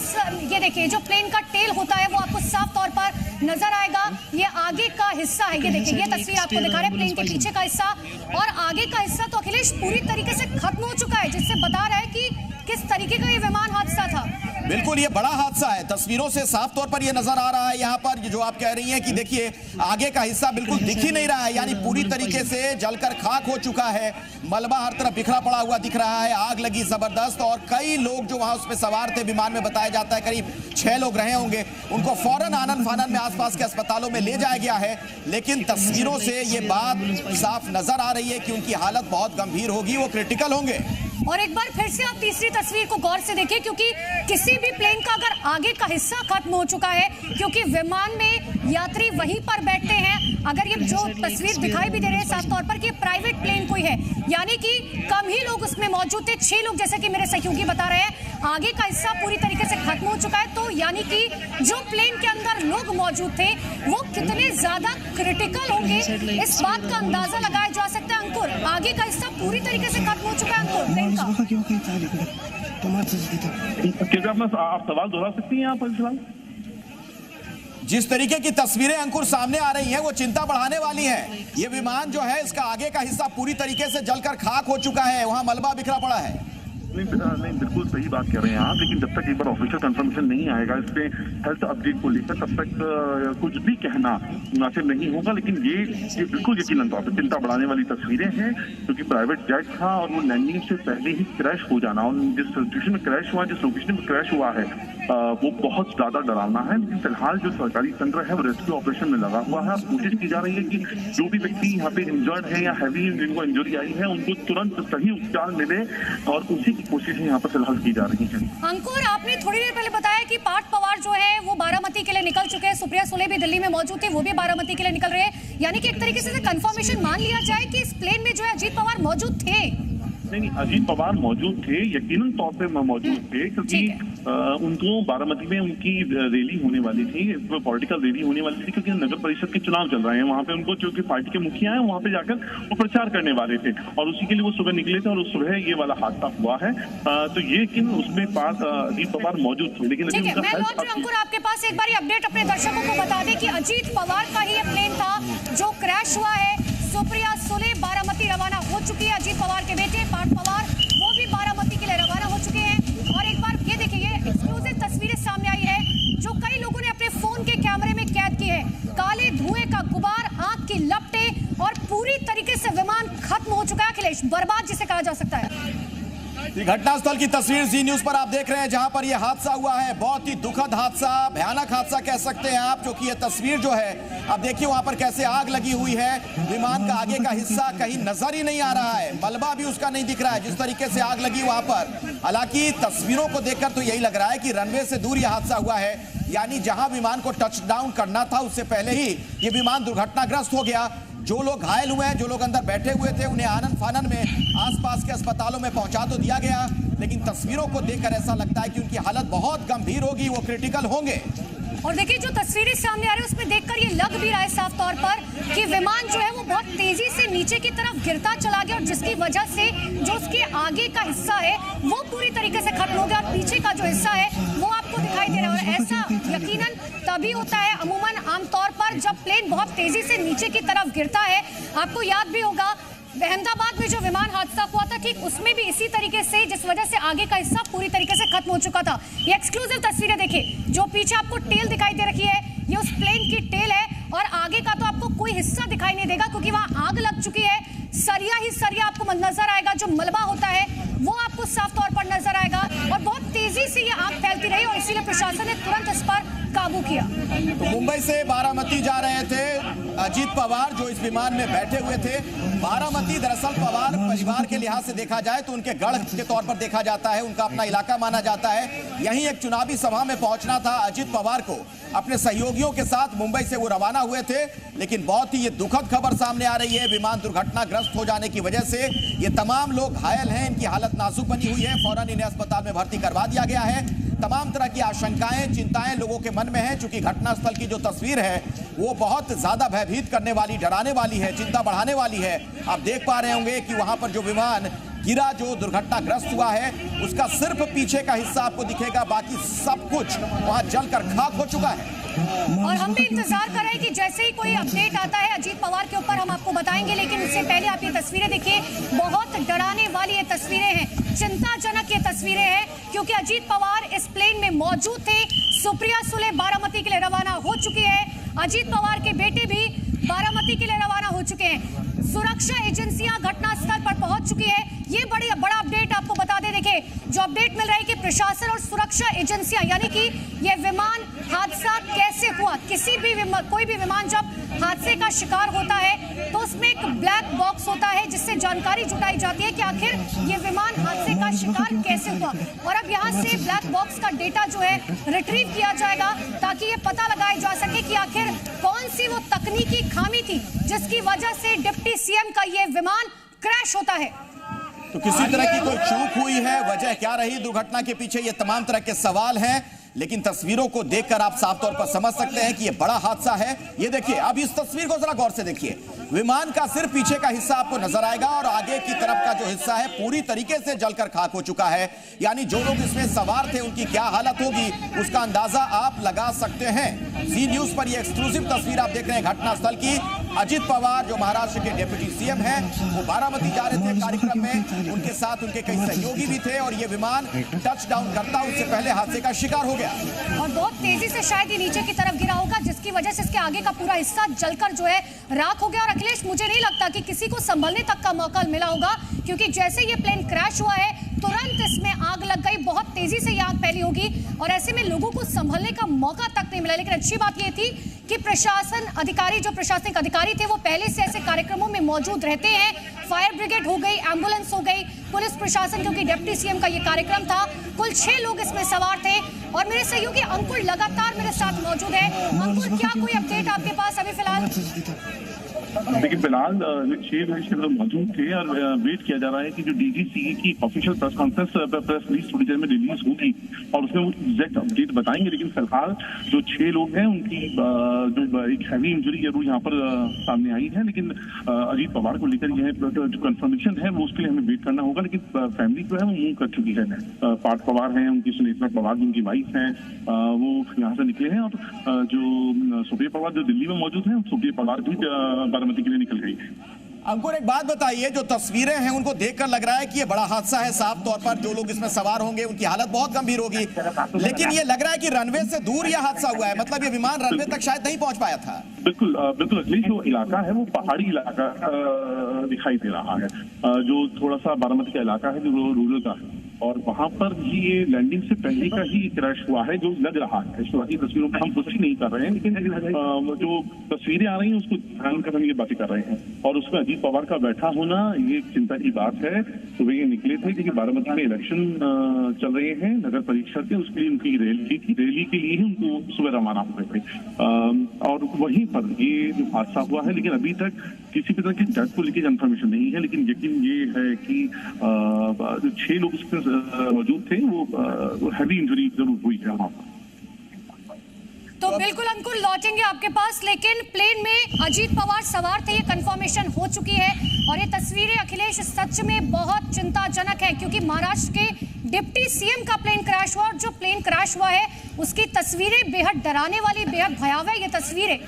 ये देखिए जो प्लेन का टेल होता है वो आपको साफ तौर पर नजर आएगा। ये आगे का हिस्सा है, ये देखिए ये तस्वीर आपको दिखा रहे हैं प्लेन के पीछे का हिस्सा और आगे का हिस्सा तो अखिलेश पूरी तरीके से खत्म हो चुका है, जिससे बता रहा है कि किस तरीके का ये विमान हादसा था। बिल्कुल ये बड़ा हादसा है, तस्वीरों से साफ तौर पर ये नजर आ रहा है। यहाँ पर जो आप कह रही हैं कि देखिए आगे का हिस्सा बिल्कुल दिख ही नहीं रहा है, यानी पूरी तरीके से जलकर खाक हो चुका है। मलबा हर तरफ बिखरा पड़ा हुआ दिख रहा है, आग लगी जबरदस्त। और कई लोग जो वहां उस पर सवार थे विमान में, बताया जाता है करीब 6 लोग रहे होंगे, उनको फौरन आनन फानन में आसपास के अस्पतालों में ले जाया गया है। लेकिन तस्वीरों से ये बात साफ नजर आ रही है कि उनकी हालत बहुत गंभीर होगी, वो क्रिटिकल होंगे। और एक बार फिर से आप तीसरी तस्वीर को गौर से देखिए, क्योंकि किसी भी प्लेन का अगर आगे का हिस्सा खत्म हो चुका है, क्योंकि विमान में यात्री वहीं पर बैठते हैं। अगर ये जो तस्वीर दिखाई भी दे रही है साफ तौर पर कि प्राइवेट प्लेन कोई है, यानी कि कम ही लोग उसमें मौजूद थे, 6 लोग जैसे कि मेरे सहयोगी बता रहे हैं। आगे का हिस्सा पूरी तरीके से खत्म हो चुका है, तो यानी कि जो प्लेन के अंदर लोग मौजूद थे वो कितने ज्यादा क्रिटिकल होंगे, इस बात का अंदाजा लगाया जा सकता है। अंकुर, आगे का हिस्सा पूरी तरीके से खत्म हो चुका है अंकुर प्लेन का। क्या आप सवाल दोहरा सकती हैं? आप फिलहाल जिस तरीके की तस्वीरें अंकुर सामने आ रही हैं वो चिंता बढ़ाने वाली हैं। ये विमान जो है इसका आगे का हिस्सा पूरी तरीके से जलकर खाक हो चुका है, वहां मलबा बिखरा पड़ा है। नहीं बिल्कुल सही बात कह रहे हैं आप, लेकिन जब तक एक बार ऑफिशियल कंफर्मेशन नहीं आएगा इस पे हेल्थ अपडेट को लेकर, तब तक कुछ भी कहना मुनासिब नहीं होगा। लेकिन ये बिल्कुल यकीनन तौर पर चिंता बढ़ाने वाली तस्वीरें हैं, क्योंकि प्राइवेट जेट था और वो लैंडिंग से पहले ही क्रैश हो जाना, और जिस सिचुएशन में क्रैश हुआ, जिस लोकेशन में क्रैश हुआ है वो बहुत ज्यादा डरावना है। लेकिन फिलहाल जो सरकारी तंत्र है वो रेस्क्यू ऑपरेशन में लगा हुआ है। कोशिश की जा रही है कि जो भी व्यक्ति यहाँ पे इंजर्ड है या हैवी जिनको इंजरी आई है उनको तुरंत सही उपचार मिले, और उसी कोशिशें यहाँ पर फिलहाल की जा रही हैं। अंकुर, आपने थोड़ी देर पहले बताया कि पार्थ पवार जो है वो बारामती के लिए निकल चुके हैं, सुप्रिया सुले भी दिल्ली में मौजूद थी, वो भी बारामती के लिए निकल रहे हैं, यानी कि एक तरीके से कंफर्मेशन मान लिया जाए कि इस प्लेन में जो है अजीत पवार मौजूद थे। नहीं, अजीत पवार मौजूद थे, यकीनन तौर पे मौजूद थे, क्योंकि उनको बारामती में उनकी रैली होने वाली थी, पॉलिटिकल रैली होने वाली थी, क्योंकि नगर परिषद के चुनाव चल रहे हैं वहां पे। उनको जो कि पार्टी के मुखिया हैं वहां पे जाकर वो प्रचार करने वाले थे, और उसी के लिए वो सुबह निकले थे, और उस सुबह ये वाला हादसा हुआ है। तो ये लेकिन उसमें पास अजीत पवार मौजूद थे। लेकिन अंकुर आपके पास एक बार अपडेट अपने दर्शकों को बता दें कि अजीत पवार का ही प्लेन था जो क्रैश हुआ है। सुप्रिया सुले बारामती रवाना हो चुकी है, अजीत पवार के बेटे पार्थ पवार वो भी बारामती के लिए रवाना हो चुके हैं। और एक बार ये देखिए, ये एक्सक्लूसिव तस्वीरें सामने आई है जो कई लोगों ने अपने फोन के कैमरे में कैद की है। काले धुएं का गुबार, आग की लपटें और पूरी तरीके से विमान खत्म हो चुका है अखिलेश, बर्बाद जिसे कहा जा सकता है। घटनास्थल की तस्वीर जी न्यूज पर आप देख रहे हैं जहां पर यह हादसा हुआ है। बहुत ही दुखद हादसा, भयानक हादसा कह सकते हैं आप, क्योंकि यह तस्वीर जो है आप देखिए वहां पर कैसे आग लगी हुई है। विमान का आगे का हिस्सा कहीं नजर ही नहीं आ रहा है, मलबा भी उसका नहीं दिख रहा है, जिस तरीके से आग लगी वहां पर। हालांकि तस्वीरों को देखकर तो यही लग रहा है कि रनवे से दूर यह हादसा हुआ है, यानी जहां विमान को टच डाउन करना था उससे पहले ही ये विमान दुर्घटनाग्रस्त हो गया। जो लोग घायल हुए हैं, जो लोग अंदर बैठे हुए थे, उन्हें आनन फानन में आसपास के अस्पतालों में पहुंचा तो दिया गया, लेकिन तस्वीरों को देखकर ऐसा लगता है कि उनकी हालत बहुत गंभीर होगी, वो क्रिटिकल होंगे। और देखिए जो तस्वीरें सामने आ रही है उसमें देखकर ये लग भी रहा है साफ तौर पर कि विमान जो है वो बहुत तेजी से नीचे की तरफ गिरता चला गया और जिसकी वजह से जो उसके आगे का हिस्सा है वो पूरी तरीके से खत्म हो गया और पीछे का जो हिस्सा है वो आपको दिखाई दे रहा है। और ऐसा यकीनन तभी होता है अमूमन आमतौर पर जब प्लेन बहुत तेजी से नीचे की तरफ गिरता है। आपको याद भी होगा अहमदाबाद में जो विमान हादसा हुआ था ठीक उसमें भी इसी तरीके से जिस वजह से आगे का हिस्सा पूरी तरीके से खत्म हो चुका था। ये एक्सक्लूसिव तस्वीरें देखिए, जो पीछे आपको टेल दिखाई दे रही है ये उस प्लेन की टेल है और आगे का तो आपको कोई हिस्सा दिखाई नहीं देगा क्योंकि वहां आग लग चुकी है। सरिया ही सरिया आपको नजर आएगा, जो मलबा होता है वो आपको साफ तौर पर नजर आएगा और बहुत तेजी से ये आग फैलती रही और इसीलिए प्रशासन ने तुरंत इस पर काबू किया। तो मुंबई से बारामती जा रहे थे अजीत पवार जो इस विमान में बैठे हुए थे। बारामती दरअसल पवार परिवार के लिहाज से देखा जाए तो उनके गढ़ के तौर पर देखा जाता है, उनका अपना इलाका माना जाता है। यहीं एक चुनावी सभा में पहुंचना था अजीत पवार को, अपने सहयोगियों के साथ मुंबई से वो रवाना हुए थे। लेकिन बहुत ही ये दुखद खबर सामने आ रही है, विमान दुर्घटनाग्रस्त हो जाने की वजह से ये तमाम लोग घायल हैं, इनकी हालत नाजुक बनी हुई है। फौरन इन्हें अस्पताल में भर्ती करवा दिया गया है। तमाम तरह की आशंकाएं चिंताएं लोगों के मन में है, चूंकि घटनास्थल की जो तस्वीर है वो बहुत ज्यादा भयभीत करने वाली, डराने वाली है, चिंता बढ़ाने वाली है। आप देख पा रहे होंगे कि वहां पर जो विमान गिरा, जो दुर्घटनाग्रस्त हुआ है, उसका सिर्फ पीछे का हिस्सा आपको दिखेगा, बाकी सब कुछ वहां जलकर खाक हो चुका है। और हम भी इंतजार कर रहे हैं कि जैसे ही कोई अपडेट आता है अजीत पवार के ऊपर हम आपको बताएंगे। लेकिन उससे पहले आप ये तस्वीरें देखिए, बहुत डराने वाली ये तस्वीरें हैं, चिंताजनक ये तस्वीरें हैं क्योंकि अजीत पवार इस प्लेन में मौजूद थे। सुप्रिया सुले बारामती के लिए रवाना हो चुकी है, अजीत पवार के बेटे भी बारामती के लिए रवाना हो चुके हैं। सुरक्षा एजेंसियां घटनास्थल पर पहुंच चुकी है। ये बड़ा अपडेट आपको बता दें, देखिए जो अपडेट मिल रहा है कि प्रशासन और सुरक्षा एजेंसियां यानी कि ये विमान हादसा कैसे हुआ, कोई भी विमान जब हादसे का शिकार होता है तो उसमें एक ब्लैक बॉक्स होता है जिससे जानकारी जुटाई जाती है कि आखिर ये विमान हादसे का शिकार कैसे हुआ। और अब यहाँ से ब्लैक बॉक्स का डेटा जो है रिट्रीव किया जाएगा ताकि ये पता लगाया जा सके कि आखिर कौन सी वो तकनीकी खामी थी जिसकी वजह से डिप्टी सीएम का ये विमान क्रैश होता है। तो किसी तरह की कोई चूक हुई है, वजह क्या रही दुर्घटना के पीछे, ये तमाम तरह के सवाल हैं। लेकिन तस्वीरों को देखकर आप साफ तौर पर समझ सकते हैं कि यह बड़ा हादसा है। ये देखिए, अब इस तस्वीर को जरा गौर से देखिए, विमान का सिर्फ पीछे का हिस्सा आपको नजर आएगा और आगे की तरफ का जो हिस्सा है पूरी तरीके से जलकर खाक हो चुका है। यानी जो लोग इसमें सवार थे उनकी क्या हालत होगी उसका अंदाजा आप लगा सकते हैं। जी न्यूज पर यह एक्सक्लूसिव तस्वीर आप देख रहे हैं घटनास्थल की। अजीत पवार जो महाराष्ट्र के डिप्टी सीएम हैं, वो बारामती जा रहे थे कार्यक्रम में, उनके साथ उनके कई सहयोगी भी थे और ये विमान टच डाउन करता उससे पहले हादसे का शिकार हो गया और बहुत तेजी से शायद ये नीचे की तरफ गिरा होगा जिसकी वजह से इसके आगे का पूरा हिस्सा जलकर जो है राख हो गया। और अखिलेश, मुझे नहीं लगता कि किसी को संभलने तक का मौका मिला होगा क्योंकि जैसे ये प्लेन क्रैश हुआ है तुरंत इसमें आग लग गई, बहुत तेजी से ये आग फैली होगी और ऐसे में लोगों को संभलने का मौका तक नहीं मिला। लेकिन अच्छी बात ये थी कि प्रशासन अधिकारी, जो प्रशासनिक अधिकारी थे, वो पहले से ऐसे कार्यक्रमों में मौजूद रहते हैं। फायर ब्रिगेड हो गई, एम्बुलेंस हो गई, पुलिस प्रशासन, क्योंकि डिप्टी सीएम का ये कार्यक्रम था। कुल 6 लोग इसमें सवार थे और मेरे सहयोगी अंकुर लगातार मेरे साथ मौजूद है। अंकुर, क्या कोई अपडेट आपके पास अभी फिलहाल? देखिए, फिलहाल 6 घंटे से मौजूद थे और वेट किया जा रहा है कि जो डीजीसीए की official press conference press release थोड़ी देर में रिलीज होगी और उसमें वो एग्जैक्ट अपडेट बताएंगे। लेकिन फिलहाल जो 6 लोग हैं उनकी जो एक हैवी इंजरी जरूर यहाँ पर सामने आई है। लेकिन अजीत पवार को लेकर यह जो कंफर्मेशन है वो उसके लिए हमें वेट करना होगा। लेकिन फैमिली जो है वो मूव कर चुकी है। पार्थ पवार हैं, उनकी सुनेत्रा पवार जिनकी वाइफ हैं, वो यहाँ से निकले हैं और जो सुप्रिया पवार जो दिल्ली में मौजूद है, सुप्रिया पवार भी बारामती के लिए निकल गई है। अंकुर, एक बात बताइए, जो तस्वीरें हैं उनको देखकर लग रहा है कि ये बड़ा हादसा है। साफ तौर पर जो लोग इसमें सवार होंगे उनकी हालत बहुत गंभीर होगी, लेकिन ये लग रहा है कि रनवे से दूर यह हादसा हुआ है, मतलब ये विमान रनवे तक शायद नहीं पहुंच पाया था। बिल्कुल अखिलेश, जो इलाका है वो पहाड़ी इलाका दिखाई दे रहा है, जो थोड़ा सा बारामती का इलाका है जो रूरल का है और वहां पर ही ये लैंडिंग से पहले का ही क्रैश हुआ है जो लग रहा है। शुरुआती तस्वीरों में हम पुष्टि नहीं कर रहे हैं, लेकिन जो तस्वीरें आ रही हैं उसको ध्यान कर हम ये बातें कर रहे हैं। और उसमें अजीत पवार का बैठा होना ये चिंता की बात है। सुबह ये निकले थे क्योंकि बारामती में इलेक्शन चल रहे हैं नगर परिषद के, उसके लिए उनकी रैली थी, रैली के लिए ही उनको सुबह रवाना हुए थे और वहीं पर ये जो हादसा हुआ है। लेकिन अभी तक किसी भी तरह की डेथ को लेकर इन्फॉर्मेशन नहीं है। लेकिन यकीन ये है कि जो 6 लोग उसमें मौजूद थे वो हैवी इंजरी जरूर हुई है वहां पर। तो बिल्कुल अंकुर, लौटेंगे आपके पास, लेकिन प्लेन में अजीत पवार सवार थे, ये कंफर्मेशन हो चुकी है। और ये तस्वीरें अखिलेश सच में बहुत चिंताजनक है, क्योंकि महाराष्ट्र के डिप्टी सीएम का प्लेन क्रैश हुआ और जो प्लेन क्रैश हुआ है उसकी तस्वीरें बेहद डराने वाली, बेहद भयावह ये तस्वीरें।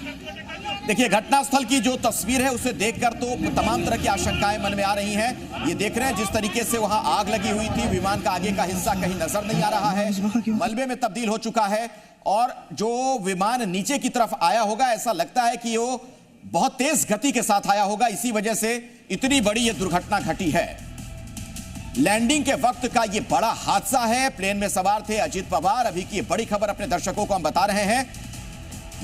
देखिए, घटनास्थल की जो तस्वीर है उसे देखकर तो तमाम तरह की आशंकाएं मन में आ रही हैं। ये देख रहे हैं जिस तरीके से वहां आग लगी हुई थी, विमान का आगे का हिस्सा कहीं नजर नहीं आ रहा है, मलबे में तब्दील हो चुका है। और जो विमान नीचे की तरफ आया होगा, ऐसा लगता है कि वो बहुत तेज गति के साथ आया होगा, इसी वजह से इतनी बड़ी ये दुर्घटना घटी है। लैंडिंग के वक्त का ये बड़ा हादसा है। प्लेन में सवार थे अजीत पवार। अभी की बड़ी खबर अपने दर्शकों को हम बता रहे हैं।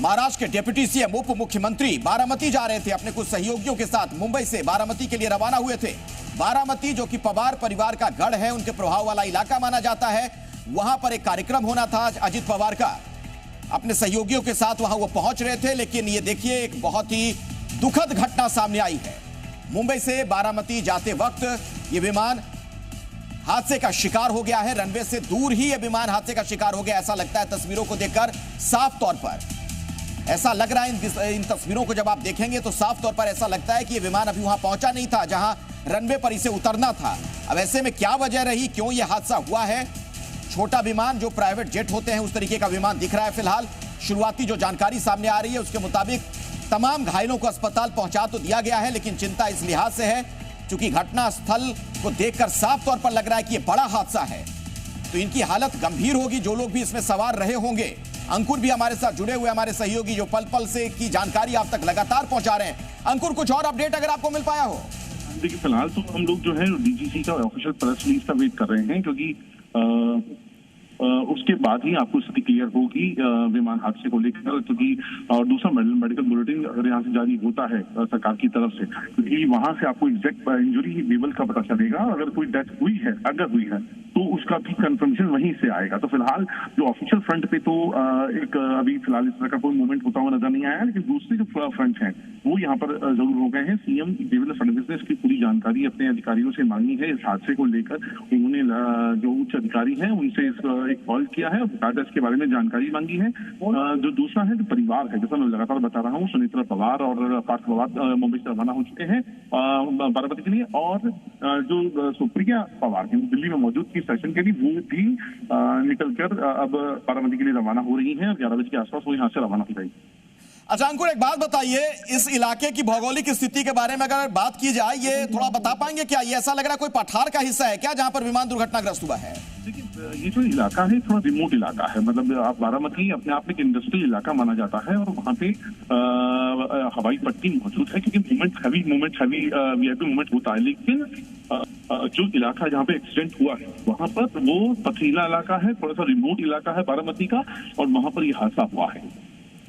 महाराष्ट्र के डिप्टी सीएम उप मुख्यमंत्री बारामती जा रहे थे, अपने कुछ सहयोगियों के साथ मुंबई से बारामती के लिए रवाना हुए थे। बारामती जो कि पवार परिवार का गढ़ है, उनके प्रभाव वाला इलाका माना जाता है, वहां पर एक कार्यक्रम होना था अजीत पवार का। अपने सहयोगियों के साथ वहां वो पहुंच रहे थे, लेकिन ये देखिए एक बहुत ही दुखद घटना सामने आई है। मुंबई से बारामती जाते वक्त ये विमान हादसे का शिकार हो गया है। रनवे से दूर ही ये विमान हादसे का शिकार हो गया, ऐसा लगता है तस्वीरों को देखकर। साफ तौर पर ऐसा लग रहा है, इन तस्वीरों को जब आप देखेंगे तो साफ तौर पर ऐसा लगता है कि ये विमान अभी वहां पहुंचा नहीं था जहां रनवे पर इसे उतरना था। अब ऐसे में क्या वजह रही, क्यों यह हादसा हुआ है? छोटा विमान जो प्राइवेट जेट होते हैं, उस तरीके का विमान दिख रहा है फिलहाल। शुरुआती जो जानकारी सामने आ रही है उसके मुताबिक तमाम घायलों को अस्पताल पहुंचा तो दिया गया है, लेकिन चिंता इस लिहाज से है क्योंकि घटनास्थल को देखकर साफ तौर पर लग रहा है कि यह बड़ा हादसा है, तो इनकी हालत गंभीर होगी। जो लोग भी इसमें सवार रहे होंगे, अंकुर भी हमारे साथ जुड़े हुए, हमारे सहयोगी जो पल पल से की जानकारी आप तक लगातार पहुंचा रहे हैं। अंकुर, कुछ और अपडेट अगर आपको मिल पाया हो? देखिए, फिलहाल तो हम लोग जो है डीजीसी का ऑफिशियल प्रेस रिलीज का वेट कर रहे हैं, क्योंकि उसके बाद ही आपको स्थिति क्लियर होगी विमान हादसे को लेकर। क्योंकि और दूसरा मेडिकल बुलेटिन अगर यहाँ से जारी होता है सरकार की तरफ से, क्योंकि वहां से आपको एग्जैक्ट इंजरी लेवल का पता चलेगा। अगर कोई डेथ हुई है, अगर हुई है, तो उसका भी कंफर्मेशन वहीं से आएगा। तो फिलहाल जो ऑफिशियल फ्रंट पे तो एक अभी फिलहाल इस तरह का कोई मूवमेंट होता हुआ नजर नहीं आया है, लेकिन दूसरे जो फ्रंट हैं वो यहाँ पर जरूर हो गए हैं। सीएम देवेंद्र फडणवीस ने इसकी पूरी जानकारी अपने अधिकारियों से मांगी है। इस हादसे को लेकर उन्होंने जो उच्च अधिकारी हैं उनसे एक कॉल किया है और बाकायदा इसके बारे में जानकारी मांगी है। जो दूसरा है जो परिवार है, जैसा मैं लगातार बता रहा हूँ, सुनेत्रा पवार और पार्थ पवार मुंबई से रवाना हो चुके हैं बारामती के लिए, और जो सुप्रिया पवार दिल्ली में मौजूद थी सेशन के लिए, वो भी निकलकर अब बारामती के लिए रवाना हो रही है। 11 बजे के आसपास वो यहाँ से रवाना हो जाएगी। अच्छा अंकुर, एक बात बताइए, इस इलाके की भौगोलिक स्थिति के बारे में अगर बात की जाए, ये थोड़ा बता पाएंगे क्या? ये ऐसा लग रहा है कोई पठार का हिस्सा है क्या जहां पर विमान दुर्घटनाग्रस्त हुआ है? देखिए, ये जो इलाका है थोड़ा रिमोट इलाका है। मतलब आप बारामती अपने आप में एक इंडस्ट्रियल इलाका माना जाता है और वहाँ पे हवाई पट्टी मौजूद है, क्योंकि मूवमेंट हैवी वीआईपी मूवमेंट होता है। लेकिन जो इलाका जहाँ पे एक्सीडेंट हुआ है वहाँ पर वो पथरीला इलाका है, थोड़ा सा रिमोट इलाका है बारामती का, और वहाँ पर यह हादसा हुआ है।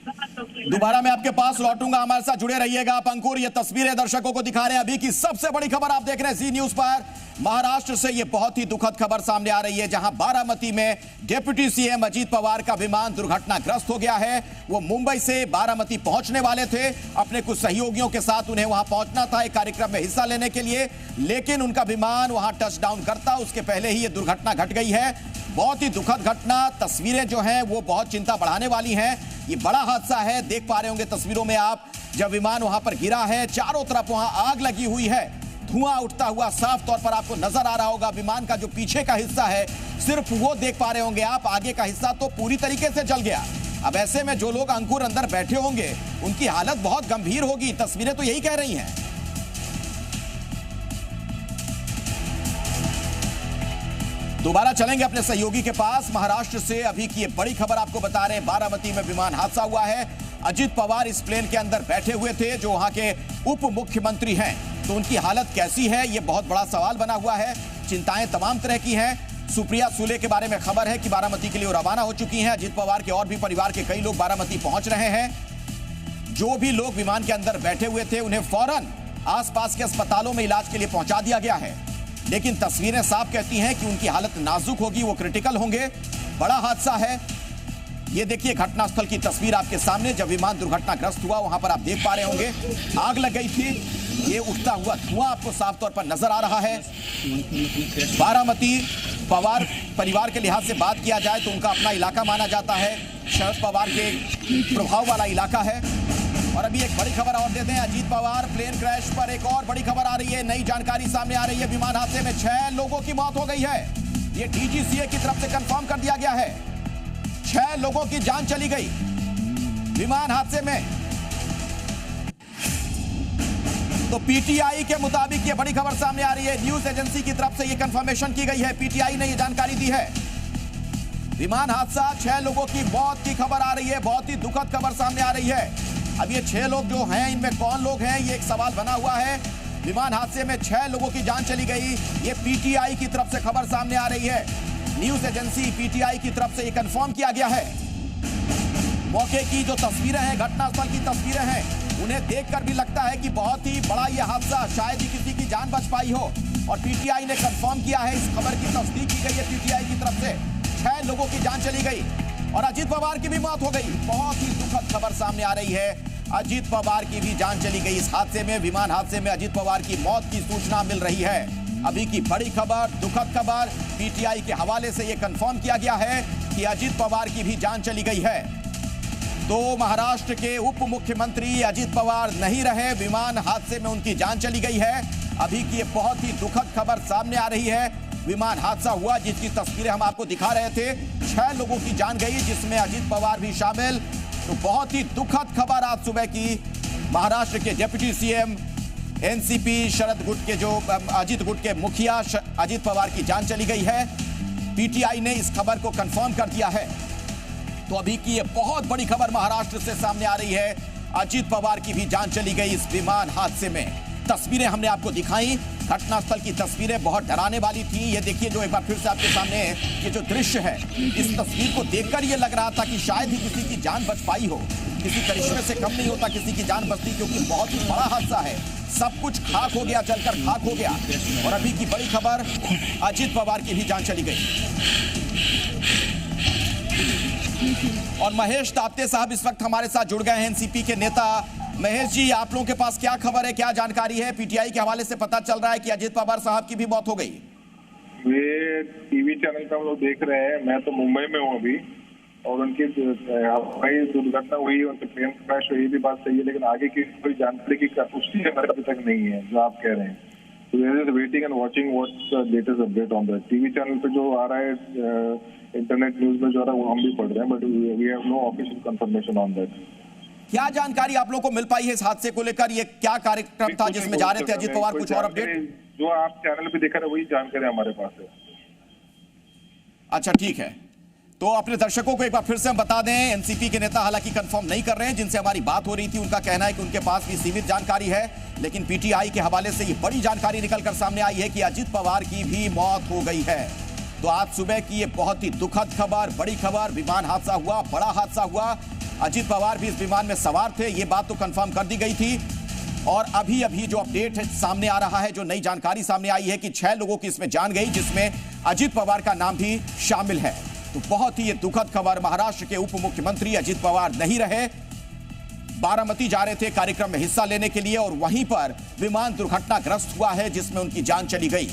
दोबारा मैं आपके पास लौटूंगा, हमारे साथ जुड़े रहिएगा आप अंकुर। ये तस्वीरें दर्शकों को दिखा रहे हैं। अभी की सबसे बड़ी खबर आप देख रहे हैं जी न्यूज पर। महाराष्ट्र से ये बहुत ही दुखद खबर सामने आ रही है, जहां बारामती में डिप्टी सीएम अजीत पवार का विमान दुर्घटनाग्रस्त हो गया है। वो मुंबई से बारामती पहुंचने वाले थे, अपने कुछ सहयोगियों के साथ उन्हें वहां पहुंचना था एक कार्यक्रम में हिस्सा लेने के लिए, लेकिन उनका विमान वहां टच डाउन करता उसके पहले ही ये दुर्घटना घट गई है। बहुत ही दुखद घटना। तस्वीरें जो हैं वो बहुत चिंता बढ़ाने वाली हैं। ये बड़ा हादसा है, देख पा रहे होंगे तस्वीरों में आप, जब विमान वहां पर गिरा है, चारों तरफ वहां आग लगी हुई है, धुआं उठता हुआ साफ तौर पर आपको नजर आ रहा होगा। विमान का जो पीछे का हिस्सा है सिर्फ वो देख पा रहे होंगे आप, आगे का हिस्सा तो पूरी तरीके से जल गया। अब ऐसे में जो लोग अंकुर अंदर बैठे होंगे उनकी हालत बहुत गंभीर होगी, तस्वीरें तो यही कह रही हैं। दोबारा चलेंगे अपने सहयोगी के पास। महाराष्ट्र से अभी की ये बड़ी खबर आपको बता रहे हैं, बारामती में विमान हादसा हुआ है। अजीत पवार इस प्लेन के अंदर बैठे हुए थे, जो वहां के उप मुख्यमंत्री हैं, तो उनकी हालत कैसी है ये बहुत बड़ा सवाल बना हुआ है। चिंताएं तमाम तरह की हैं। सुप्रिया सुले के बारे में खबर है कि बारामती के लिए रवाना हो चुकी हैं। अजीत पवार के और भी परिवार के कई लोग बारामती पहुंच रहे हैं। जो भी लोग विमान के अंदर बैठे हुए थे उन्हें फौरन आसपास के अस्पतालों में इलाज के लिए पहुंचा दिया गया है, लेकिन तस्वीरें साफ कहती हैं कि उनकी हालत नाजुक होगी, वो क्रिटिकल होंगे। बड़ा हादसा है। ये देखिए घटनास्थल की तस्वीर आपके सामने, जब विमान दुर्घटनाग्रस्त हुआ वहां पर आप देख पा रहे होंगे आग लग गई थी। ये उठता हुआ धुआं आपको साफ तौर पर नजर आ रहा है। बारामती पवार परिवार के लिहाज से बात किया जाए तो उनका अपना इलाका माना जाता है, शरद पवार के प्रभाव वाला इलाका है। और अभी एक बड़ी खबर और देते हैं, अजीत पवार प्लेन क्रैश पर एक और बड़ी खबर आ रही है, नई जानकारी सामने आ रही है। विमान हादसे में 6 लोगों की मौत हो गई है, ये डीजीसीए की तरफ से कंफर्म कर दिया गया है। 6 लोगों की जान चली गई विमान हादसे में। तो पीटीआई के मुताबिक ये बड़ी खबर सामने आ रही है, न्यूज एजेंसी की तरफ से ये कंफर्मेशन की गई है, पीटीआई ने ये जानकारी दी है। विमान हादसा, 6 लोगों की मौत की खबर आ रही है, बहुत ही दुखद खबर सामने आ रही है। अब ये 6 लोग जो हैं, इनमें कौन लोग हैं, ये एक सवाल बना हुआ है। विमान हादसे में 6 लोगों की जान चली गई, ये पीटीआई की तरफ से खबर सामने आ रही है। न्यूज एजेंसी पीटीआई की तरफ से ये कंफर्म किया गया है। मौके की जो तस्वीरें हैं, घटनास्थल की तस्वीरें हैं, उन्हें देखकर भी लगता है कि बहुत ही बड़ा ये हादसा, शायद ही किसी की जान बच पाई हो। और पीटीआई ने कंफर्म किया है, इस खबर की तस्दीक की गई है पीटीआई की तरफ से। 6 लोगों की जान चली गई और अजीत पवार की भी मौत हो गई। बहुत ही दुखद खबर सामने आ रही है, अजीत पवार की भी जान चली गई इस हादसे में। विमान हादसे में अजीत पवार की मौत की सूचना मिल रही है। अभी की बड़ी खबर, दुखद खबर, पीटीआई के हवाले से यह कंफर्म किया गया है कि अजीत पवार की भी जान चली गई है। तो महाराष्ट्र के उप मुख्यमंत्री अजीत पवार नहीं रहे, विमान हादसे में उनकी जान चली गई है। अभी की ये बहुत ही दुखद खबर सामने आ रही है। विमान हादसा हुआ जिसकी तस्वीरें हम आपको दिखा रहे थे, 6 लोगों की जान गई जिसमें अजीत पवार भी शामिल। तो बहुत ही दुखद खबर आज सुबह की, महाराष्ट्र के डिप्टी सीएम एनसीपी शरद गुट के जो अजीत गुट के मुखिया अजीत पवार की जान चली गई है। पीटीआई ने इस खबर को कंफर्म कर दिया है। तो अभी की ये बहुत बड़ी खबर महाराष्ट्र से सामने आ रही है, अजीत पवार की भी जान चली गई इस विमान हादसे में। तस्वीरें हमने आपको दिखाई, घटनास्थल की तस्वीरें बहुत डराने वाली थी। ये देखिए जो एक बार फिर से आपके सामने ये जो दृश्य है, इस तस्वीर को देखकर ये लग रहा था कि शायद ही किसी की जान बच पाई हो। किसी करिश्मे से कम नहीं होता किसी की जान बचती, क्योंकि बहुत ही बड़ा हादसा है। सब कुछ खाक हो गया, जलकर खाक हो गया। और अभी की बड़ी खबर, अजीत पवार की भी जान चली गई। और महेश ताप्ते साहब इस वक्त हमारे साथ जुड़ गए हैं, एनसीपी के नेता। महेश जी, आप लोगों के पास क्या खबर है, क्या जानकारी है? पीटीआई के हवाले से पता चल रहा है कि अजीत पवार साहब की भी मौत हो गई। वे टीवी चैनल का हम लोग देख रहे हैं, मैं तो मुंबई में हूँ अभी, और उनकी हवाई दुर्घटना हुई, उनके प्लेन क्रैश हुई, ये भी बात सही है, लेकिन आगे की कोई जानकारी की पुष्टि हमारे अभी तक नहीं है जो आप कह रहे हैं। तो we are waiting and watching what's the latest update on that. TV channel पे जो आ रहा है, इंटरनेट न्यूज में जो आ रहा है, वो हम भी पढ़ रहे हैं, but we have no official confirmation on that. क्या जानकारी आप लोगों को मिल पाई है इस हादसे को लेकर? ये क्या कार्यक्रम था जिसमें जा रहे थे अजीत पवार? कुछ और अपडेट जो आप चैनल पे दिखा रहे वही जानकारी हमारे पास है। अच्छा, ठीक है। तो अपने दर्शकों को एक बार फिर से हम बता दें, एनसीपी के नेता हालांकि कंफर्म नहीं कर रहे हैं, जिनसे हमारी बात हो रही थी उनका कहना है कि उनके पास भी सीमित जानकारी है, लेकिन पीटीआई के हवाले से ये बड़ी जानकारी निकलकर सामने आई है कि अजीत पवार की भी मौत हो गई है। तो आज सुबह की ये बहुत ही दुखद खबर, बड़ी खबर, विमान हादसा हुआ, बड़ा हादसा हुआ। अजीत पवार भी इस विमान में सवार थे, ये बात तो कंफर्म कर दी गई थी। और अभी अभी जो अपडेट सामने आ रहा है, जो नई जानकारी सामने आई है कि 6 लोगों की इसमें जान गई, जिसमें अजीत पवार का नाम भी शामिल है। तो बहुत ही ये दुखद खबर, महाराष्ट्र के उप मुख्यमंत्री अजीत पवार नहीं रहे, बारामती जा रहे थे कार्यक्रम में हिस्सा लेने के लिए, और वहीं पर विमान दुर्घटनाग्रस्त हुआ है जिसमें उनकी जान चली गई।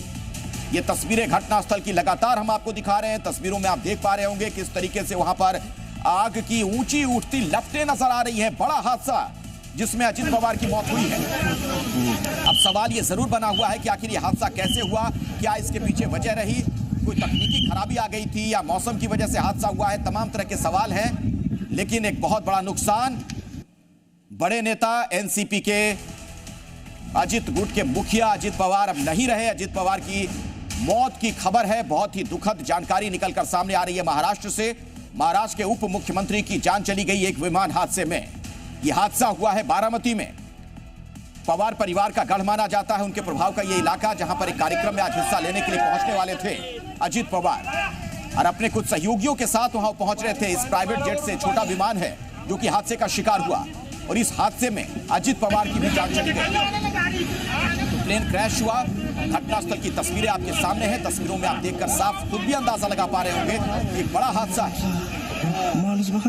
ये तस्वीरें घटनास्थल की लगातार हम आपको दिखा रहे हैं। तस्वीरों में आप देख पा रहे होंगे किस तरीके से वहां पर आग की ऊंची उठती लपटें नजर आ रही हैं। बड़ा हादसा जिसमें अजीत पवार की मौत हुई है। अब सवाल ये जरूर बना हुआ है कि आखिर ये हादसा कैसे हुआ, क्या इसके पीछे वजह रही, कोई तकनीकी खराबी आ गई थी या मौसम की वजह से हादसा हुआ है? तमाम तरह के सवाल हैं, लेकिन एक बहुत बड़ा नुकसान, बड़े नेता एनसीपी के अजीत गुट के मुखिया अजीत पवार अब नहीं रहे। अजीत पवार की मौत की खबर है, बहुत ही दुखद जानकारी निकलकर सामने आ रही है महाराष्ट्र से। महाराष्ट्र के उप मुख्यमंत्री की जान चली गई एक विमान हादसे में। यह हादसा हुआ है बारामती में। पवार परिवार का गढ़ माना जाता है, उनके प्रभाव का यह इलाका, जहां पर एक कार्यक्रम में आज हिस्सा लेने के लिए पहुंचने वाले थे अजीत पवार, और अपने कुछ सहयोगियों के साथ वहां पहुंच रहे थे। इस प्राइवेट जेट से, छोटा विमान है जो कि हादसे का शिकार हुआ, और इस हादसे में अजीत पवार की भी जान चली गई। प्लेन क्रैश हुआ, घटनास्थल की तस्वीरें आपके सामने हैं। तस्वीरों में आप देखकर साफ खुद भी अंदाजा लगा पा रहे होंगे, एक बड़ा हादसा है।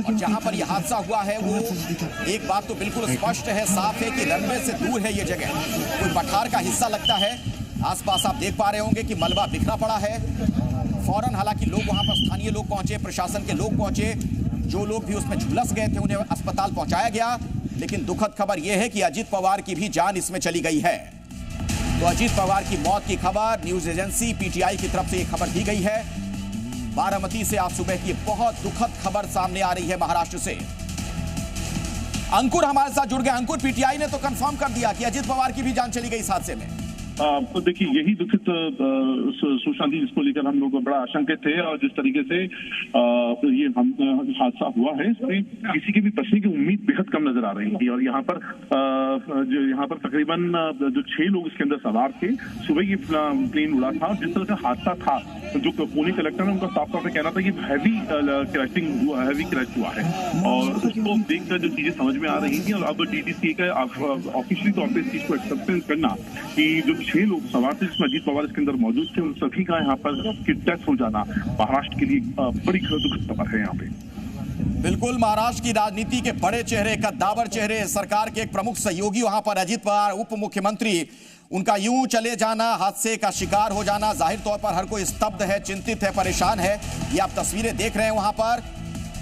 और जहां पर यह हादसा हुआ है, वो एक बात तो बिल्कुल स्पष्ट है, साफ है कि रनवे से दूर है ये जगह, कोई पठार का हिस्सा लगता है। आसपास आप देख पा रहे होंगे कि मलबा बिखरा पड़ा है, फौरन हालांकि लोग वहां पर स्थानीय लोग पहुंचे, प्रशासन के लोग पहुंचे, जो लोग भी उसमें झुलस गए थे उन्हें अस्पताल पहुंचाया गया। लेकिन दुखद खबर यह है कि अजीत पवार की भी जान इसमें चली गई है। तो अजीत पवार की मौत की खबर न्यूज एजेंसी पीटीआई की तरफ से यह खबर दी गई है। बारामती से आज सुबह की बहुत दुखद खबर सामने आ रही है महाराष्ट्र से। अंकुर हमारे साथ जुड़ गए। अंकुर, पीटीआई ने तो कंफर्म कर दिया कि अजीत पवार की भी जान चली गई इस हादसे में। तो देखिए, यही दुखित सूचना थी जिसको लेकर हम लोग बड़ा आशंकित थे, और जिस तरीके से ये हादसा हुआ है इसमें किसी के भी बचने की उम्मीद बेहद कम नजर आ रही थी। और यहाँ पर तकरीबन जो 6 लोग इसके अंदर सवार थे, सुबह ये प्लेन उड़ा था। जिस तरह से हादसा था, जो पुणे कलेक्टर है उनका साफ तौर पर कहना था कि हैवी क्रैश हुआ है, और उसको देखकर जो चीजें समझ में आ रही थी, और अब डीटीसी का ऑफिशियली तौर पर इस चीज को एक्सेप्टेंस करना कि जो 6 लोग सवार थे जिसमें अजीत पवार इसके अंदर मौजूद थे, उन सभी का यहाँ पर डेथ हो जाना महाराष्ट्र के लिए बड़ी दुखद खबर है। यहाँ पे बिल्कुल महाराष्ट्र की राजनीति के बड़े चेहरे, कद्दावर चेहरे, सरकार के एक प्रमुख सहयोगी वहां पर अजीत पवार उप मुख्यमंत्री, उनका यूं चले जाना, हादसे का शिकार हो जाना, जाहिर तौर पर हर कोई स्तब्ध है, चिंतित है, परेशान है। ये आप तस्वीरें देख रहे हैं वहां पर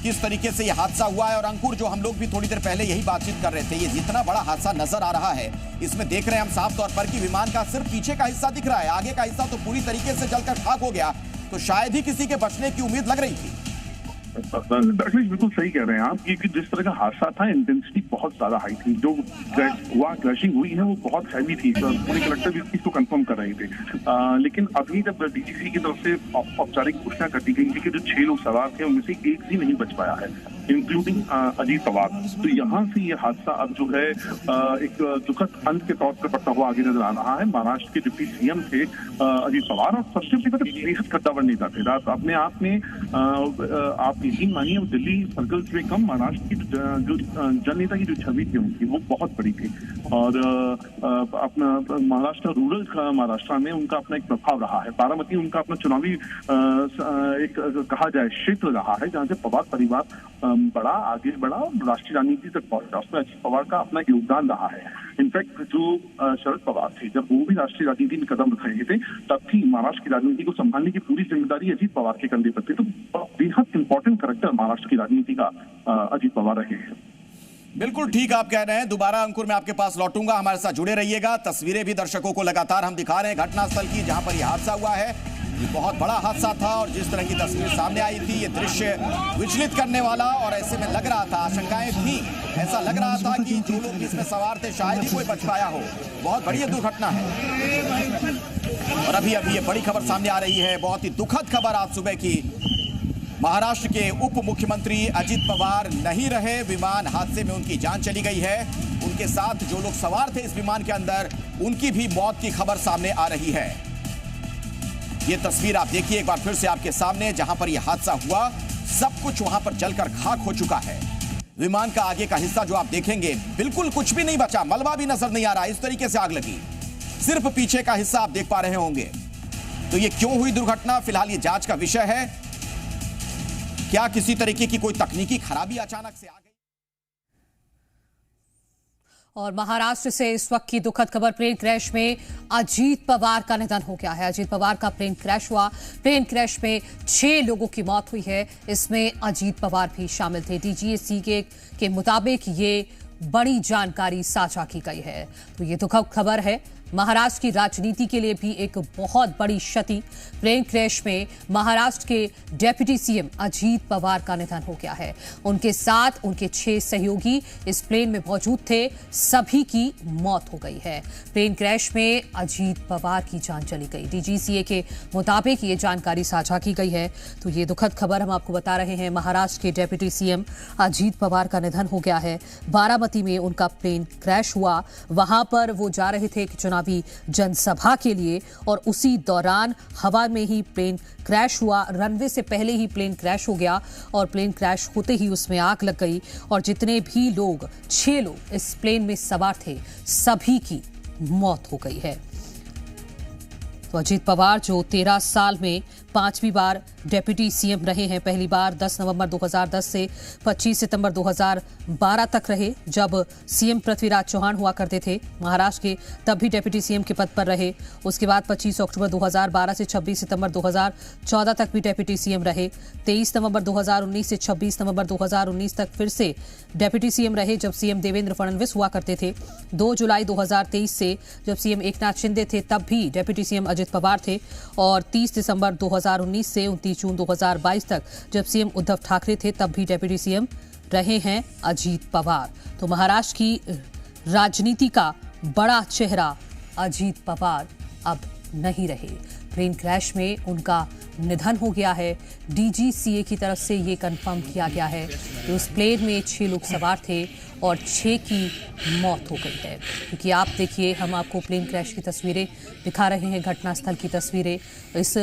किस तरीके से यह हादसा हुआ है। और अंकुर, जो हम लोग भी थोड़ी देर पहले यही बातचीत कर रहे थे, ये जितना बड़ा हादसा नजर आ रहा है, इसमें देख रहे हैं हम साफ तौर पर कि विमान का सिर्फ पीछे का हिस्सा दिख रहा है, आगे का हिस्सा तो पूरी तरीके से जलकर खाक हो गया। तो शायद ही किसी के बचने की उम्मीद लग रही थी। बिल्कुल सही कह रहे हैं आप, क्योंकि जिस तरह का हादसा था, इंटेंसिटी बहुत ज्यादा हाई थी। जो क्रैशिंग हुई है वो बहुत हैवी थी। पुणे कलेक्टर भी इसको कंफर्म कर रहे थे। लेकिन अभी जब डीजीसी की तरफ से औपचारिक घोषणा कर दी गई थी कि जो 6 लोग सवार थे उनमें से एक भी नहीं बच पाया है, इंक्लूडिंग अजीत पवार, तो यहाँ से ये हादसा अब जो है एक दुखद अंत के तौर पर बढ़ता हुआ आगे नजर आ रहा है। महाराष्ट्र के डिप्टी सीएम थे अजीत पवार, और सबसे बेहद कद्दावर नेता थे। अपने आप में आप यकीन मानिए, दिल्ली सर्कल्स में कम, महाराष्ट्र की जो जननेता की जो छवि थी उनकी, वो बहुत बड़ी थी। और अपना महाराष्ट्र रूरल महाराष्ट्र में उनका अपना एक प्रभाव रहा है। बारामती उनका अपना चुनावी एक कहा जाए क्षेत्र रहा है, जहाँ से पवार परिवार आगे बढ़ा, राष्ट्रीय राजनीति तक पहुंचा। उसमें अजीत पवार का अपना योगदान रहा है। इनफैक्ट जो शरद पवार थे, जब वो भी राष्ट्रीय राजनीति में कदम रख रहे थे, तब भी महाराष्ट्र की राजनीति को संभालने की पूरी जिम्मेदारी अजीत पवार के कंधे पर थी। तो बेहद इंपॉर्टेंट कैरेक्टर महाराष्ट्र की राजनीति का अजीत पवार रहे हैं। बिल्कुल ठीक आप कह रहे हैं। दोबारा अंकुर मैं आपके पास लौटूंगा, हमारे साथ जुड़े रहिएगा। तस्वीरें भी दर्शकों को लगातार हम दिखा रहे हैं घटनास्थल की, जहां पर यह हादसा हुआ है। ये बहुत बड़ा हादसा था, और जिस तरह की तस्वीर सामने आई थी, ये दृश्य विचलित करने वाला, और ऐसे में लग रहा था, आशंकाएं थी, ऐसा लग रहा था कि जो लोग इसमें सवार थे शायद ही कोई बच पाया हो। बहुत बड़ी दुर्घटना है। और अभी ये बड़ी खबर सामने आ रही है, बहुत ही दुखद खबर आज सुबह की। महाराष्ट्र के उप मुख्यमंत्री अजीत पवार नहीं रहे, विमान हादसे में उनकी जान चली गई है। उनके साथ जो लोग सवार थे इस विमान के अंदर, उनकी भी मौत की खबर सामने आ रही है। ये तस्वीर आप देखिए एक बार फिर से आपके सामने, जहां पर यह हादसा हुआ, सब कुछ वहां पर जलकर खाक हो चुका है। विमान का आगे का हिस्सा जो आप देखेंगे, बिल्कुल कुछ भी नहीं बचा, मलबा भी नजर नहीं आ रहा। इस तरीके से आग लगी, सिर्फ पीछे का हिस्सा आप देख पा रहे होंगे। तो ये क्यों हुई दुर्घटना, फिलहाल ये जांच का विषय है। क्या किसी तरीके की कोई तकनीकी खराबी अचानक से आ गई? और महाराष्ट्र से इस वक्त की दुखद खबर, प्लेन क्रैश में अजीत पवार का निधन हो गया है। अजीत पवार का प्लेन क्रैश हुआ। प्लेन क्रैश में 6 लोगों की मौत हुई है, इसमें अजीत पवार भी शामिल थे। डीजीसी के मुताबिक ये बड़ी जानकारी साझा की गई है। तो ये दुखद खबर है, महाराष्ट्र की राजनीति के लिए भी एक बहुत बड़ी क्षति। प्लेन क्रैश में महाराष्ट्र के डेप्यूटी सीएम अजीत पवार का निधन हो गया है। उनके साथ उनके 6 सहयोगी इस प्लेन में मौजूद थे, सभी की मौत हो गई है। प्लेन क्रैश में अजीत पवार की जान चली गई। डीजीसीए के मुताबिक ये जानकारी साझा की गई है। तो ये दुखद खबर हम आपको बता रहे हैं। महाराष्ट्र के डेप्यूटी सीएम अजीत पवार का निधन हो गया है। बारामती में उनका प्लेन क्रैश हुआ, वहां पर वो जा रहे थे चुनावी जनसभा के लिए, और उसी दौरान हवा में ही प्लेन क्रैश हुआ। रनवे से पहले ही प्लेन क्रैश हो गया, और प्लेन क्रैश होते ही उसमें आग लग गई, और जितने भी लोग 6 लोग इस प्लेन में सवार थे, सभी की मौत हो गई है। तो अजीत पवार जो 13 साल में 5वीं बार डेप्यूटी सीएम रहे हैं। पहली बार 10 नवंबर 2010 से 25 सितंबर 2012 तक रहे, जब सीएम पृथ्वीराज चौहान हुआ करते थे महाराष्ट्र के, तब भी डेप्यूटी सीएम के पद पर रहे। उसके बाद 25 अक्टूबर 2012 से 26 सितंबर 2014 तक भी डेप्यूटी सीएम रहे। 23 नवंबर 2019 से 26 नवंबर 2019 तक फिर से डेप्यूटी सीएम रहे, जब सीएम देवेंद्र फडणवीस हुआ करते थे। 2 जुलाई 2023 से जब सीएम एकनाथ शिंदे थे, तब भी डेप्यूटी सीएम अजित पवार थे। और 30 दिसंबर 2019 से 29 जून 2022 तक जब सीएम उद्धव ठाकरे थे, तब भी डेप्यूटी सीएम रहे हैं अजित पवार। तो महाराष्ट्र की राजनीति का बड़ा चेहरा अजित पवार अब नहीं रहे। प्लेन क्रैश में उनका निधन हो गया है। डीजीसीए की तरफ से ये कंफर्म किया गया है कि उस प्लेन में 6 लोग सवार थे और 6 की मौत हो गई है। क्योंकि आप देखिए, हम आपको प्लेन क्रैश की तस्वीरें दिखा रहे हैं, घटनास्थल की तस्वीरें। इस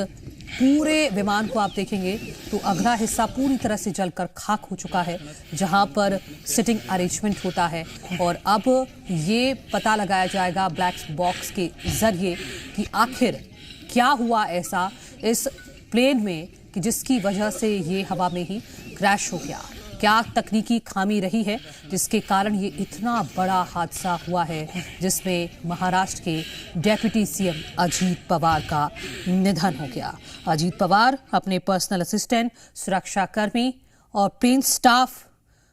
पूरे विमान को आप देखेंगे तो अगला हिस्सा पूरी तरह से जलकर खाक हो चुका है, जहां पर सिटिंग अरेंजमेंट होता है। और अब ये पता लगाया जाएगा ब्लैक बॉक्स के जरिए कि आखिर क्या हुआ ऐसा इस प्लेन में कि जिसकी वजह से ये हवा में ही क्रैश हो गया। क्या तकनीकी खामी रही है जिसके कारण ये इतना बड़ा हादसा हुआ है, जिसमें महाराष्ट्र के डेप्यूटी सीएम अजित पवार का निधन हो गया। अजित पवार अपने पर्सनल असिस्टेंट, सुरक्षाकर्मी और प्लेन स्टाफ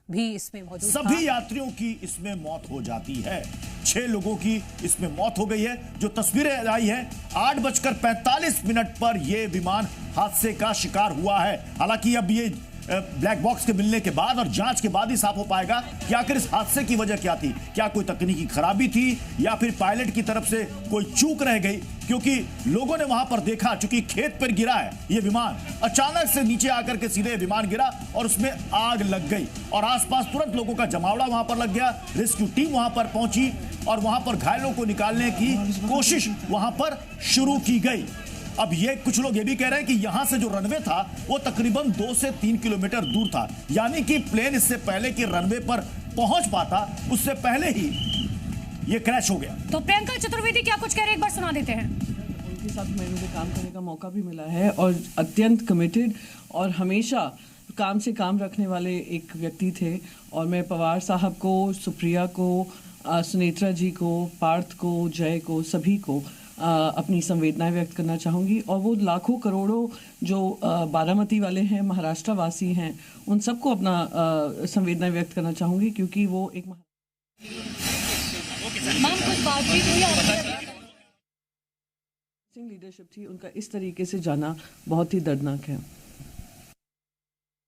भी इसमें मौजूद था। सभी यात्रियों की इसमें मौत हो जाती है। 6 लोगों की इसमें मौत हो गई है। जो तस्वीरें आई हैं, 8:45 पर यह विमान हादसे का शिकार हुआ है। हालांकि अब ये ब्लैक बॉक्स के मिलने के बाद और जांच के बाद ही साफ हो पाएगा कि आखिर इस हादसे की वजह क्या थी। क्या कोई तकनीकी खराबी थी या फिर पायलट की तरफ से कोई चूक रह गई, क्योंकि लोगों ने वहां पर देखा, चूंकि खेत पर गिरा है ये विमान, अचानक से नीचे आकर के सीधे विमान गिरा और उसमें आग लग गई और आसपास तुरंत लोगों का जमावड़ा वहां पर लग गया। रेस्क्यू टीम वहां पर पहुंची और वहां पर घायलों को निकालने की कोशिश वहां पर शुरू की गई। अब ये कुछ लोग ये भी कह रहे हैं कि यहां से जो रनवे था वो तकरीबन 2 से 3 किलोमीटर दूर था, यानी कि प्लेन इससे पहले कि रनवे पर पहुंच पाता उससे पहले ही ये क्रैश हो गया। तो प्रियंका चतुर्वेदी क्या कुछ कह रहे हैं, एक बार सुना देते हैं। उनके साथ मुझे काम करने का मौका भी मिला है और अत्यंत कमिटेड और हमेशा काम से काम रखने वाले एक व्यक्ति थे। और मैं पवार साहब को, सुप्रिया को, सुनेत्रा जी को, पार्थ को, जय को, सभी को अपनी संवेदनाएं व्यक्त करना चाहूँगी। और वो लाखों करोड़ों जो बारामती वाले हैं, महाराष्ट्र वासी हैं, उन सबको अपना संवेदनाएं व्यक्त करना चाहूँगी, क्योंकि वो एक लीडरशिप थी। उनका इस तरीके से जाना बहुत ही दर्दनाक है।